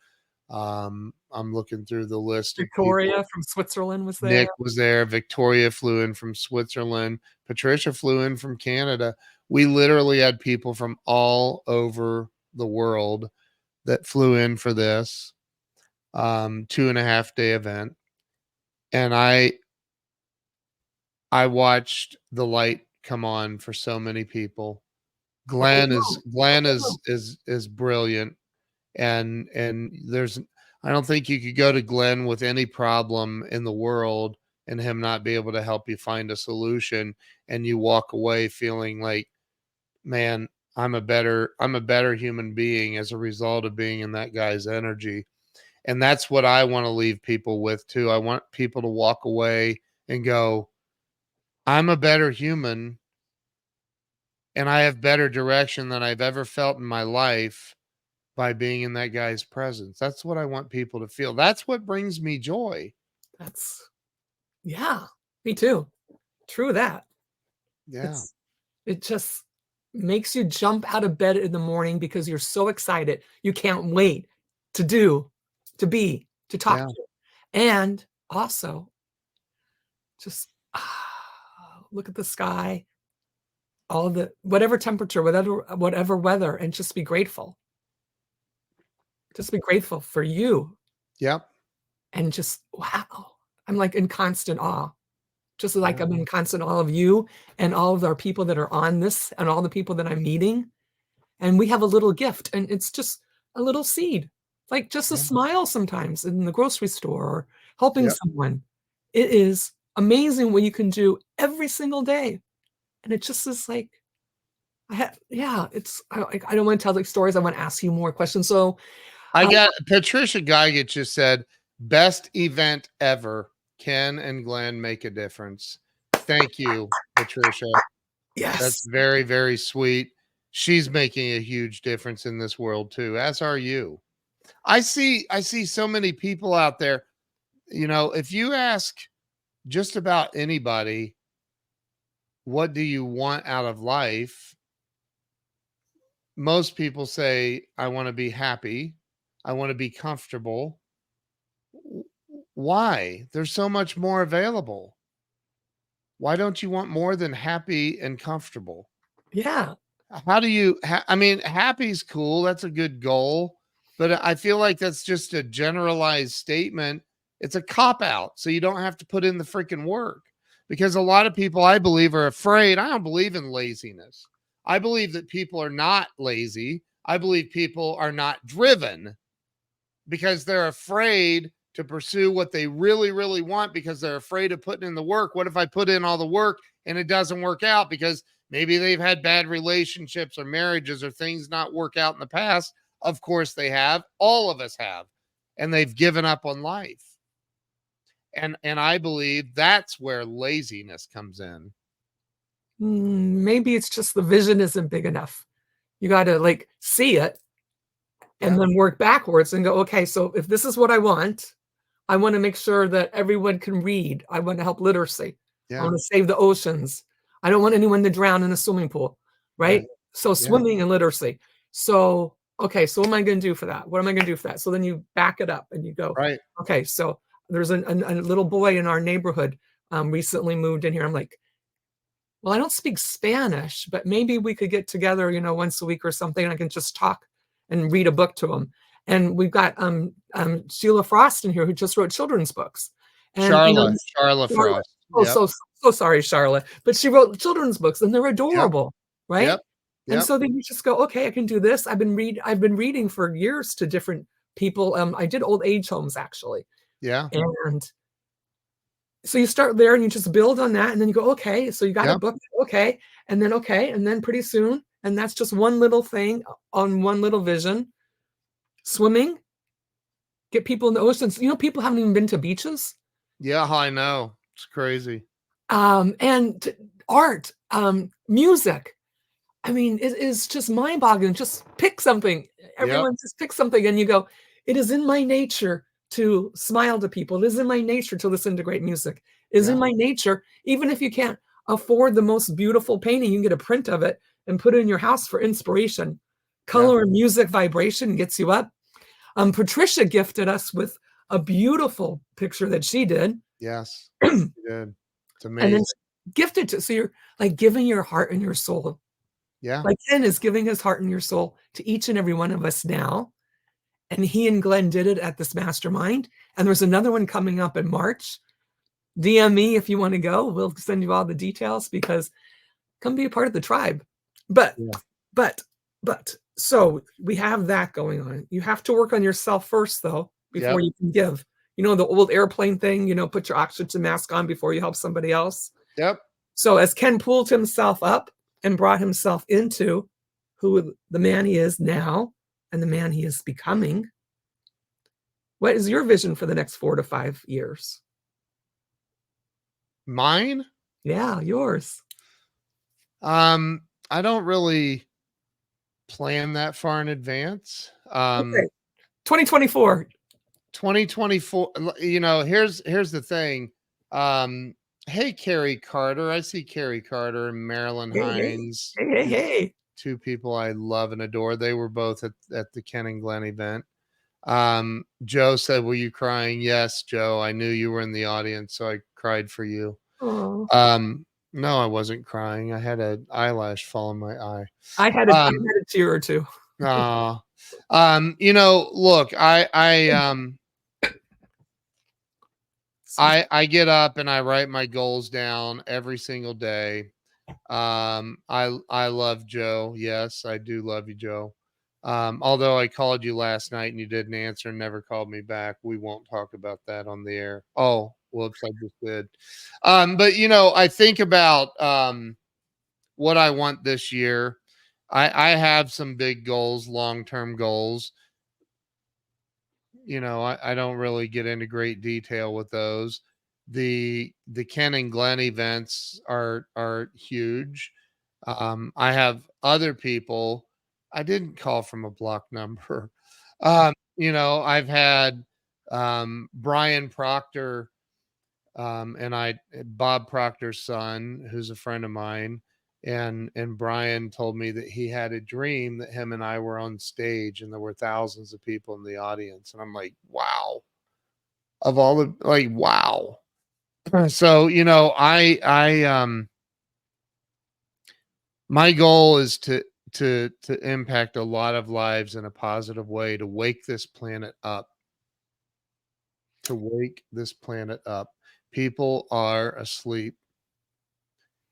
I'm looking through the list of people. Victoria from Switzerland was there. Nick was there. Victoria flew in from Switzerland. Patricia flew in from Canada. We literally had people from all over the world that flew in for this 2.5 day event. And I watched the light come on for so many people. Glenn is brilliant, and there's I don't think you could go to Glenn with any problem in the world and him not be able to help you find a solution, and you walk away feeling like, man, I'm a better human being as a result of being in that guy's energy. And that's what I want to leave people with too. I want people to walk away and go, I'm a better human and I have better direction than I've ever felt in my life by being in that guy's presence. That's what I want people to feel. That's what brings me joy. That's, yeah, me too. True that. Yeah. It just makes you jump out of bed in the morning because you're so excited. You can't wait to do, to be, to talk Yeah. to. And also just look at the sky, all the whatever temperature, whatever weather, and just be grateful. Just be grateful for you. Yep. And just wow. I'm like in constant awe. Just like Yeah. I'm in constant awe of you and all of our people that are on this and all the people that I'm meeting. And we have a little gift, and it's just a little seed, like just a Yeah. smile sometimes in the grocery store or helping Yep. someone. It is amazing what you can do every single day. And it just is like, it's, I don't want to tell like stories. I want to ask you more questions. So, I uh, got Patricia Gigich just said, best event ever. Ken and Glenn make a difference. Thank you, Patricia. That's yes, very, very sweet. She's making a huge difference in this world too, as are you. I see so many people out there. You know, if you ask just about anybody, what do you want out of life? Most people say, I want to be happy. I want to be comfortable. Why? There's so much more available. Why don't you want more than happy and comfortable? yeah, How do you, I mean, happy's cool. That's a good goal. But I feel like that's just a generalized statement. It's a cop out. So you don't have to put in the freaking work because a lot of people, I believe, are afraid. I don't believe in laziness. I believe that people are not lazy. I believe people are not driven because they're afraid to pursue what they really, really want because they're afraid of putting in the work. What if I put in all the work and it doesn't work out because maybe they've had bad relationships or marriages or things not work out in the past? Of course they have. All of us have. And they've given up on life. And I believe that's where laziness comes in. maybe it's just the vision isn't big enough. You got to like see it and Yeah. then work backwards and go, okay, so if this is what I want to make sure that everyone can read. I want to help literacy. I Yeah. want to save the oceans. I don't want anyone to drown in a swimming pool, right? Right. So Yeah. swimming and literacy. So, okay, so what am I going to do for that? What am I going to do for that? So then you back it up and you go, Right. okay, so there's a little boy in our neighborhood recently moved in here. I'm like, well, I don't speak Spanish, but maybe we could get together, once a week or something, and I can just talk and read a book to them. And we've got Sheila Frost in here who just wrote children's books. And Charla Charlotte, Frost. oh, Yep. so sorry, Charlotte, but she wrote children's books and they're Yep. adorable, right? Yep. And Yep. so then you just go, okay, I can do this. I've been reading for years to different people. I did old age homes actually, Yeah. and so you start there and you just build on that, and then you go, okay, so you got a Yep. book, okay, and then pretty soon, and that's just one little thing on one little vision. Swimming, get people in the oceans. People haven't even been to beaches. Yeah, I know. It's crazy. And art, music. I mean, it is just mind-boggling. Just pick something. Yep. Everyone just pick something, and you go, it is in my nature to smile to people. It is in my nature to listen to great music. It is in Yeah. my nature, even if you can't afford the most beautiful painting, you can get a print of it and put it in your house for inspiration. Yeah. Color and music vibration gets you up. Patricia gifted us with a beautiful picture that she did. Yes. And Good. It's then amazing. gifted to, so you're like giving your heart and your soul. Yeah. Like Ken is giving his heart and your soul to each and every one of us now. And he and Glenn did it at this mastermind. And there's another one coming up in March. DM me if you want to go. We'll send you all the details, because come be a part of the tribe. But, Yeah. but, so we have that going on. You have to work on yourself first, though, before Yep. you can give. The old airplane thing, put your oxygen mask on before you help somebody else. Yep. So as Ken pulled himself up and brought himself into who the man he is now and the man he is becoming, what is your vision for the next 4 to 5 years? Mine? Yeah, yours. I don't really plan that far in advance. Okay. 2024. 2024, here's the thing. Um, hey, Carrie Carter. I see Carrie Carter and Marilyn Hey, hey, Hines. hey, hey, hey. Two people I love and adore. They were both at the Ken and Glenn event. Joe said, "Were you crying?" Yes, Joe. I knew you were in the audience, so I cried for you. Oh, No, I wasn't crying. I had an eyelash fall in my eye. I had a tear or two. Aw. Look, I get up and I write my goals down every single day. I love Joe. Yes, I do love you, Joe. Although I called you last night and you didn't answer and never called me back. We won't talk about that on the air. Oh, whoops, I just did. But I think about what I want this year. I have some big goals, long-term goals. I don't really get into great detail with those. The Ken and Glenn events are huge. I have other people. I didn't call from a block number. I've had Brian Proctor, and Bob Proctor's son, who's a friend of mine, and Brian told me that he had a dream that him and I were on stage and there were thousands of people in the audience, and I'm like, wow. Of all the like, wow. So, my goal is to impact a lot of lives in a positive way, to wake this planet up. To wake this planet up. People are asleep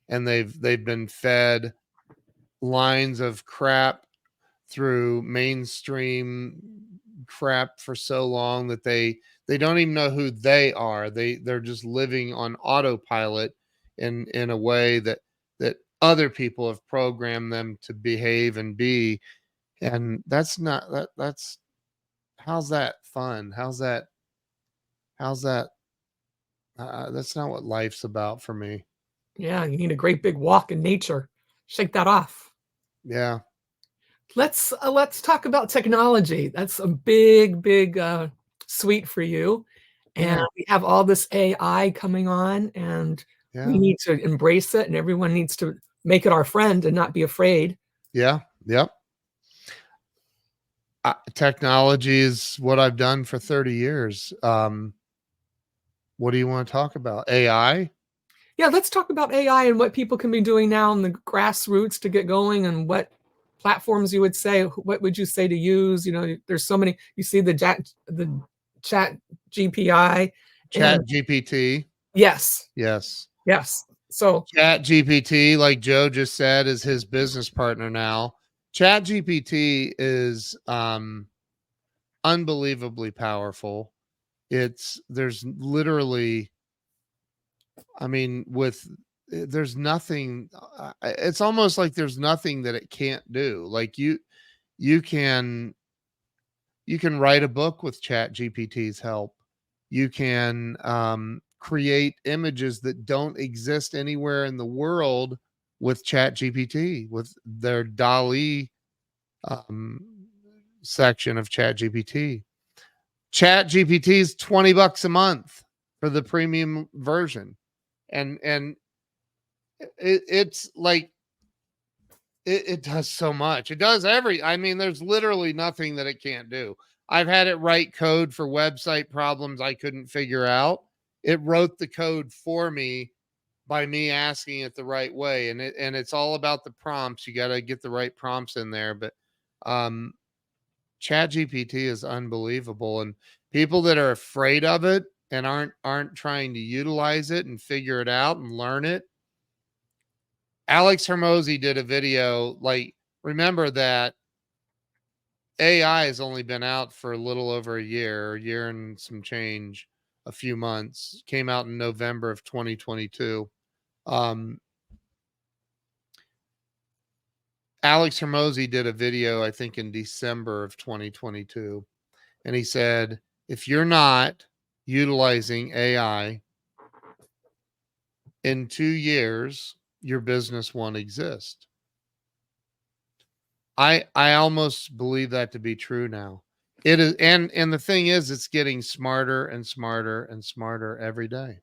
and they've been fed lines of crap through mainstream crap for so long that they don't even know who they are. They're just living on autopilot in a way that other people have programmed them to behave and be. And that's not that's how's that fun? How's that that's not what life's about for me. Yeah, you need a great big walk in nature. Shake that off. Yeah. Let's talk about technology. That's a big suite for you. And Yeah. we have all this AI coming on, and we Yeah. need to embrace it, and everyone needs to make it our friend and not be afraid. Yeah. Yep. Technology is what I've done for 30 years. What do you want to talk about? AI? Yeah, let's talk about AI and what people can be doing now in the grassroots to get going, and what platforms you would say, what would you say to use? There's so many. You see the chat GPI, and Chat GPT. yes, Yes. yes. So Chat GPT, like Joe just said, is his business partner now. Chat GPT is unbelievably powerful. There's literally, I mean, there's nothing, it's almost like there's nothing that it can't do. Like you can, you can write a book with Chat GPT's help. You can create images that don't exist anywhere in the world with Chat GPT, with their DALI um, section of Chat GPT. Chat GPT is $20 a month for the premium version. And it's like, it does so much. It does I mean, there's literally nothing that it can't do. I've had it write code for website problems I couldn't figure out. It wrote the code for me by me asking it the right way. And it's all about the prompts. You got to get the right prompts in there. But um Chat GPT is unbelievable. And people that are afraid of it and aren't trying to utilize it and figure it out and learn it. Alex Hermosi did a video, like, remember that AI has only been out for a little over a year and some change, a few months. Came out in November of 2022. Um, Alex Hermosi did a video, I think, in December of 2022. And he said, if you're not utilizing AI in 2 years, your business won't exist. I almost believe that to be true now. It is, and the thing is, it's getting smarter and smarter and smarter every day.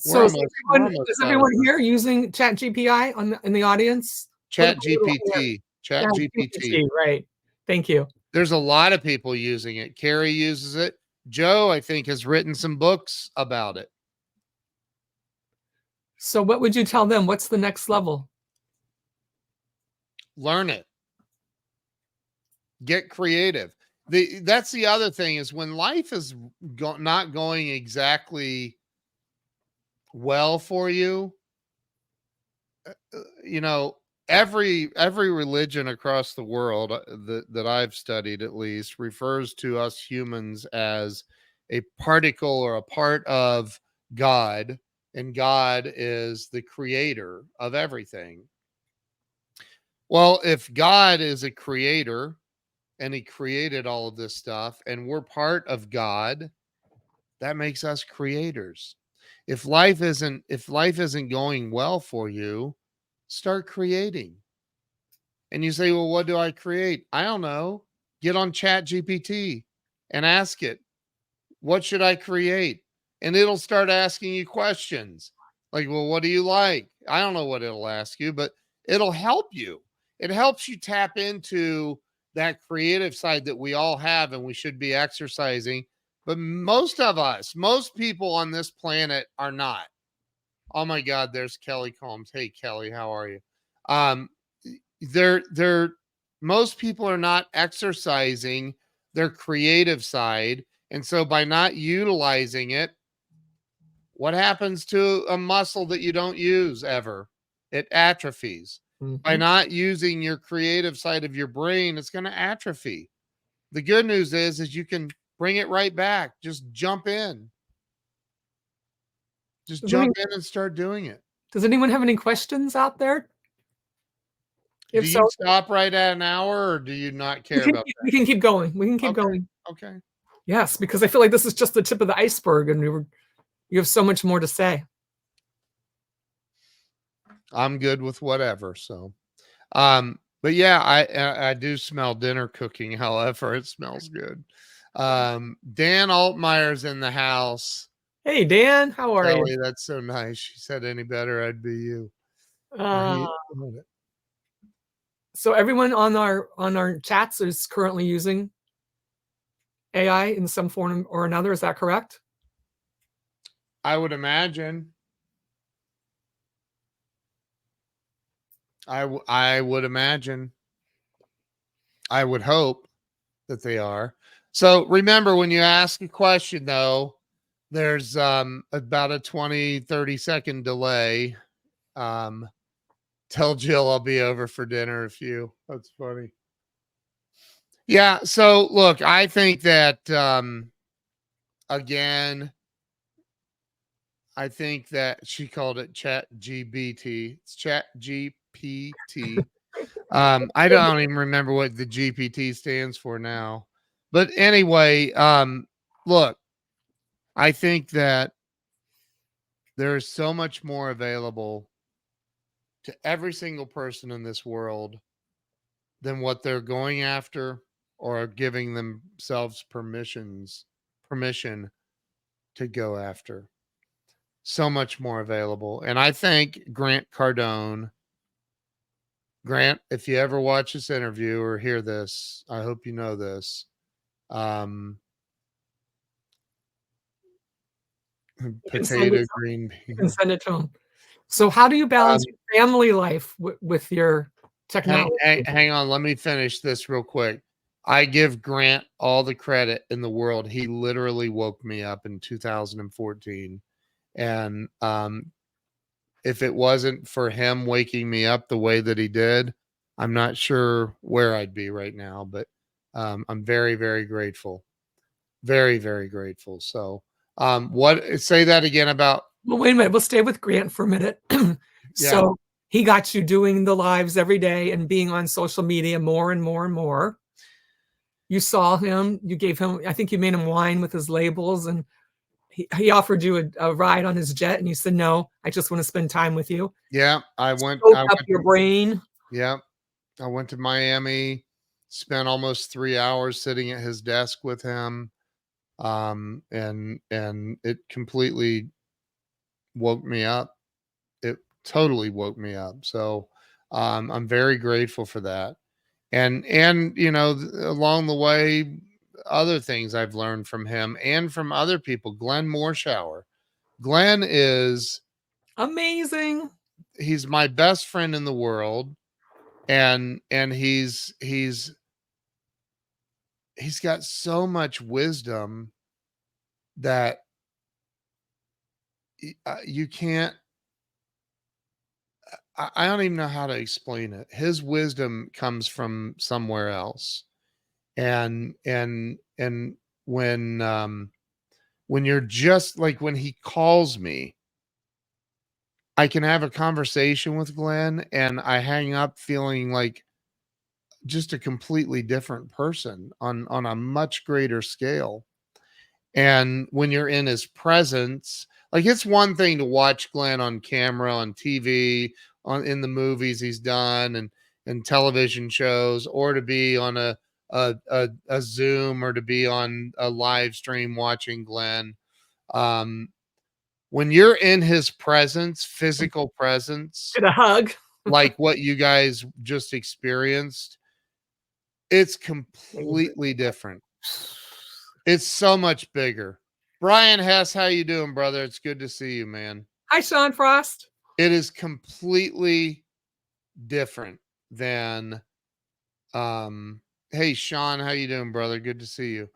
We're so is almost we're everyone, almost is done. everyone here using Chat GPI in the audience? Put up Chat a little hand. GPT, Chat Chat GPT. GPT, right? Thank you. There's a lot of people using it. Carrie uses it. Joe, I think, has written some books about it. So what would you tell them? What's the next level? Learn it. Get creative. That's the other thing, is when life is not going exactly well for you, you know, every religion across the world that I've studied, at least, refers to us humans as a particle or a part of God, and God is the creator of everything. Well, if God is a creator and he created all of this stuff and we're part of God, that makes us creators. If life isn't going well for you, start creating. And you say, well, what do I create? I don't know. Get on Chat GPT and ask it, what should I create? And it'll start asking you questions like, well, what do you like? I don't know what it'll ask you, but it'll help you. It helps you tap into that creative side that we all have and we should be exercising. But most people on this planet are not. Oh my God, there's Kelly Combs. Hey, Kelly, how are you? Um, they're most people are not exercising their creative side. And so by not utilizing it, what happens to a muscle that you don't use ever? It atrophies. By Mhm. not using your creative side of your brain, it's going to atrophy. The good news is you can bring it right back. Just jump in. Just Does, any, jump in and start doing it. does anyone have any questions out there? Do If you so, stop right at an hour, or do you not care about we can keep going. We can that? keep Okay. going. Okay. Yes, because I feel like this is just the tip of the iceberg, and you have so much more to say. I'm good with whatever. So, but yeah, I do smell dinner cooking. However, it smells good. Dan Altmeier's in the house. Hey, Dan, how are you? Kelly, that's so nice. She said, any better, I'd be you. Uh, He, love it. so everyone on our chats is currently using AI in some form or another. Is that correct? I would imagine. I would imagine. I would hope that they are. So remember, when you ask a question, though, there's about a 20-30 second delay. Um, Tell Jill I'll be over for dinner if you. That's funny. Yeah. So look, I think that again, I think that she called it Chat GBT. It's Chat GPT. I don't even remember what the GPT stands for now. But anyway, look, I think that there is so much more available to every single person in this world than what they're going after or giving themselves permission to go after. So much more available. And I think Grant Cardone, Grant, if you ever watch this interview or hear this, I hope you know this. Um, You can send it potato, to green you can bean. send it to him. So how do you balance Um, your family life with your hang, technology? hang, hang on. Let me finish this real quick. I give Grant all the credit in the world. He literally woke me up in 2014. And if it wasn't for him waking me up the way that he did, I'm not sure where I'd be right now. But I'm very, very grateful. Very, very grateful. So, what say that again about, Well, wait a minute. We'll stay with Grant for a minute. yeah, So he got you doing the lives every day and being on social media more and more and more. You saw him, you gave him, I think you made him wine with his labels, and he offered you a ride on his jet, and you said, no, I just want to spend time with you. yeah, Soak up your brain. yeah, I went to Miami, spent almost 3 hours sitting at his desk with him. And it completely woke me up. It totally woke me up. So, I'm very grateful for that. And along the way, other things I've learned from him and from other people. Glenn Morshower. Glenn is Amazing. he's my best friend in the world, and he's got so much wisdom that you can't. I don't even know how to explain it. His wisdom comes from somewhere else, and when you're just like when he calls me, I can have a conversation with Glenn, and I hang up feeling like just a completely different person on a much greater scale. And when you're in his presence, like it's one thing to watch Glenn on camera, on TV, on in the movies he's done and television shows, or to be on a Zoom or to be on a live stream watching Glenn. Um, when you're in his presence, physical presence, Get a hug. like what you guys just experienced, it's Amazing. completely different. It's so much bigger. Brian Hess, how you doing, brother? It's good to see you, man. Hi, Sean Frost. It is completely different than hey Sean, how you doing, brother? Good to see you.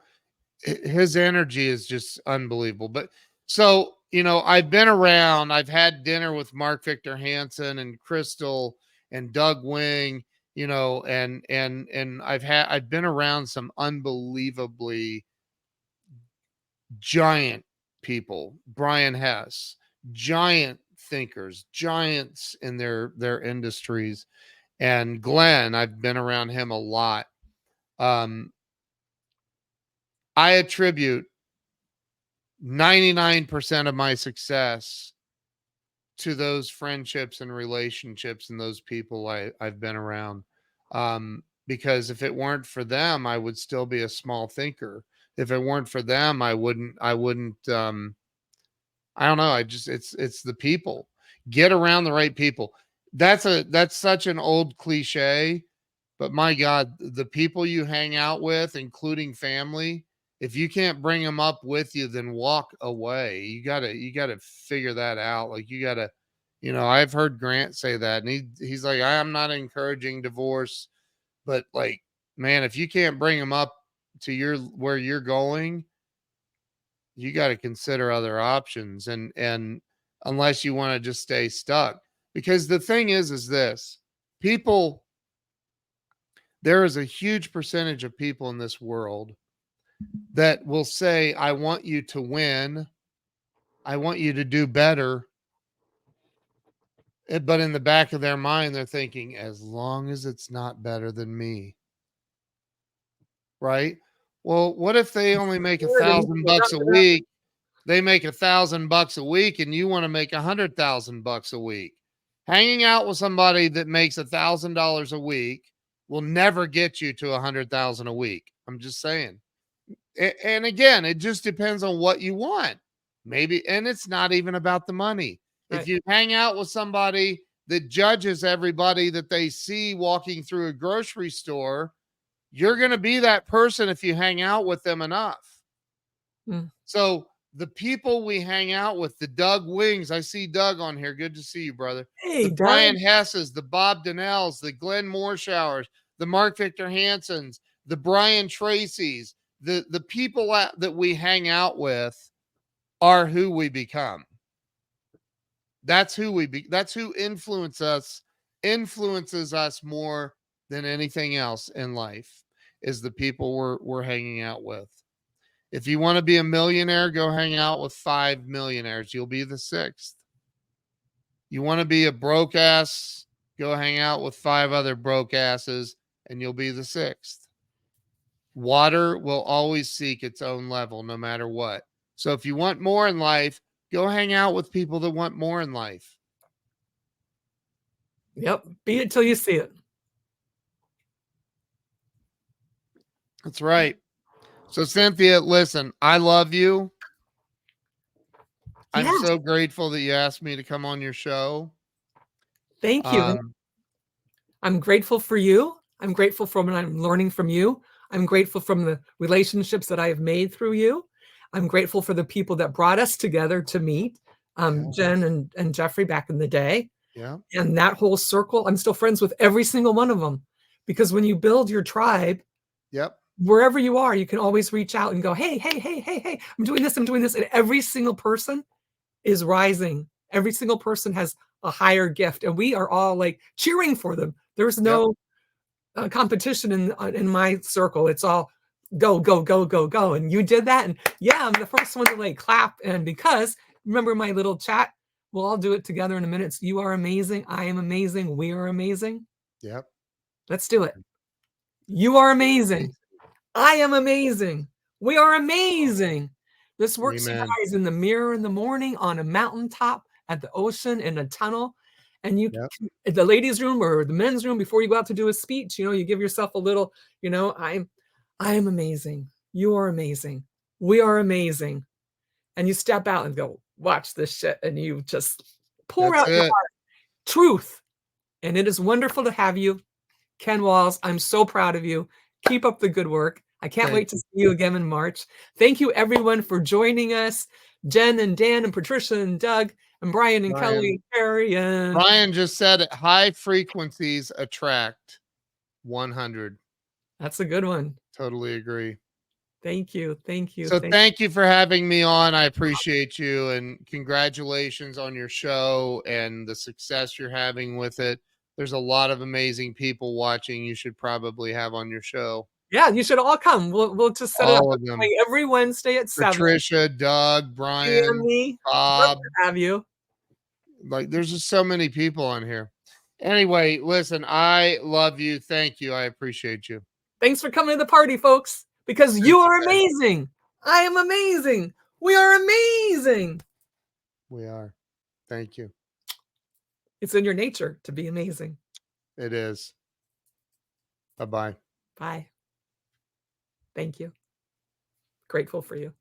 His energy is just unbelievable. But so, I've been around, I've had dinner with Mark Victor Hansen and Crystal and Doug Wing, and I've been around some unbelievably giant people. Brian Hess, giant thinkers, giants in their industries. And Glenn, I've been around him a lot. um I attribute 99% of my success to those friendships and relationships and those people I've been around. Because if it weren't for them, I would still be a small thinker. If it weren't for them, I wouldn't. I don't know. It's the people. Get around the right people. That's such an old cliche, but my God, the people you hang out with, including family, if you can't bring them up with you, then walk away. You gotta figure that out. Like You know, I've heard Grant say that, and he's like, I'm not encouraging divorce, but like, man, if you can't bring them up to where you're going, you got to consider other options, and unless you want to just stay stuck. Because the thing is this, people, there is a huge percentage of people in this world that will say, I want you to win, I want you to do better. But in the back of their mind, they're thinking, as long as it's not better than me. Right? Well, what if they only make Good, and you're not $1,000 a gonna. week? They make $1,000 a week and you want to make $100,000 a week. Hanging out with somebody that makes $1,000 a week will never get you to 100,000 a week. I'm just saying. And again, it just depends on what you want. Maybe, and it's not even about the money. If Right. you hang out with somebody that judges everybody that they see walking through a grocery store, you're going to be that person if you hang out with them enough. Mm. So the people we hang out with, the Doug Wings, I see Doug on here. Good to see you, brother. Hey, The Doug. Brian Hesses, the Bob Donnells, the Glenn Morshowers, the Mark Victor Hansons, the Brian Tracys, the people that we hang out with are who we become. That's who that's who influences us more than anything else in life, is the people we're hanging out with. If you want to be a millionaire, go hang out with 5 millionaires. You'll be the 6th. You want to be a broke ass, go hang out with 5 other broke asses and you'll be the 6th. Water will always seek its own level no matter what. So if you want more in life, go hang out with people that want more in life. Yep. Be it till you see it. That's right. So Cynthia, listen, I love you. I'm Yes. so grateful that you asked me to come on your show. Thank you. Um, I'm grateful for you. I'm grateful for what I'm learning from you. I'm grateful from the relationships that I have made through you. I'm grateful for the people that brought us together to meet, yeah, Jen and Jeffrey back in the day. yeah, And that whole circle, I'm still friends with every single one of them. Because when you build your tribe, yep, wherever you are, you can always reach out and go, hey, hey, hey, hey, hey, I'm doing this, I'm doing this. And every single person is rising. Every single person has a higher gift. And we are all like cheering for them. There's yep, no competition in my circle. It's all go, go, go, go, go. And you did that. And yeah, I'm the first one to like clap. And because remember my little chat, we'll all do it together in a minute. So you are amazing. I am amazing. We are amazing. yep. Let's do it. You are amazing. I am amazing. We are amazing. This works, you Amen. guys, in the mirror in the morning, on a mountaintop, at the ocean, in a tunnel. And you, Yep, the ladies' room or the men's room, before you go out to do a speech, you give yourself a little, I am amazing. You are amazing. We are amazing. And you step out and go, watch this shit. And you just pour that's out your it. truth. And it is wonderful to have you. Ken Walls, I'm so proud of you. Keep up the good work. I can't Thank wait to you, see you again in March. Thank you, everyone, for joining us. Jen and Dan and Patricia and Doug and Brian and Kelly Brian. and Carrie and Brian just said it. High frequencies attract 100. that's a good one. Totally agree. Thank you. Thank you. So Thank thank you for having me on. I appreciate you, and congratulations on your show and the success you're having with it. There's a lot of amazing people watching you should probably have on your show. Yeah, you should all come. We'll just set it up. All of We're them. playing every Wednesday at 7. Patricia, Doug, And Brian, me. Love Bob. to have you. Like there's just so many people on here. Anyway, listen, I love you. Thank you. I appreciate you. Thanks for coming to the party, folks, because Thank you you, are guys. amazing. I am amazing. We are amazing. We are. Thank you. It's in your nature to be amazing. It is. Bye-bye. Bye. Thank you. Grateful for you.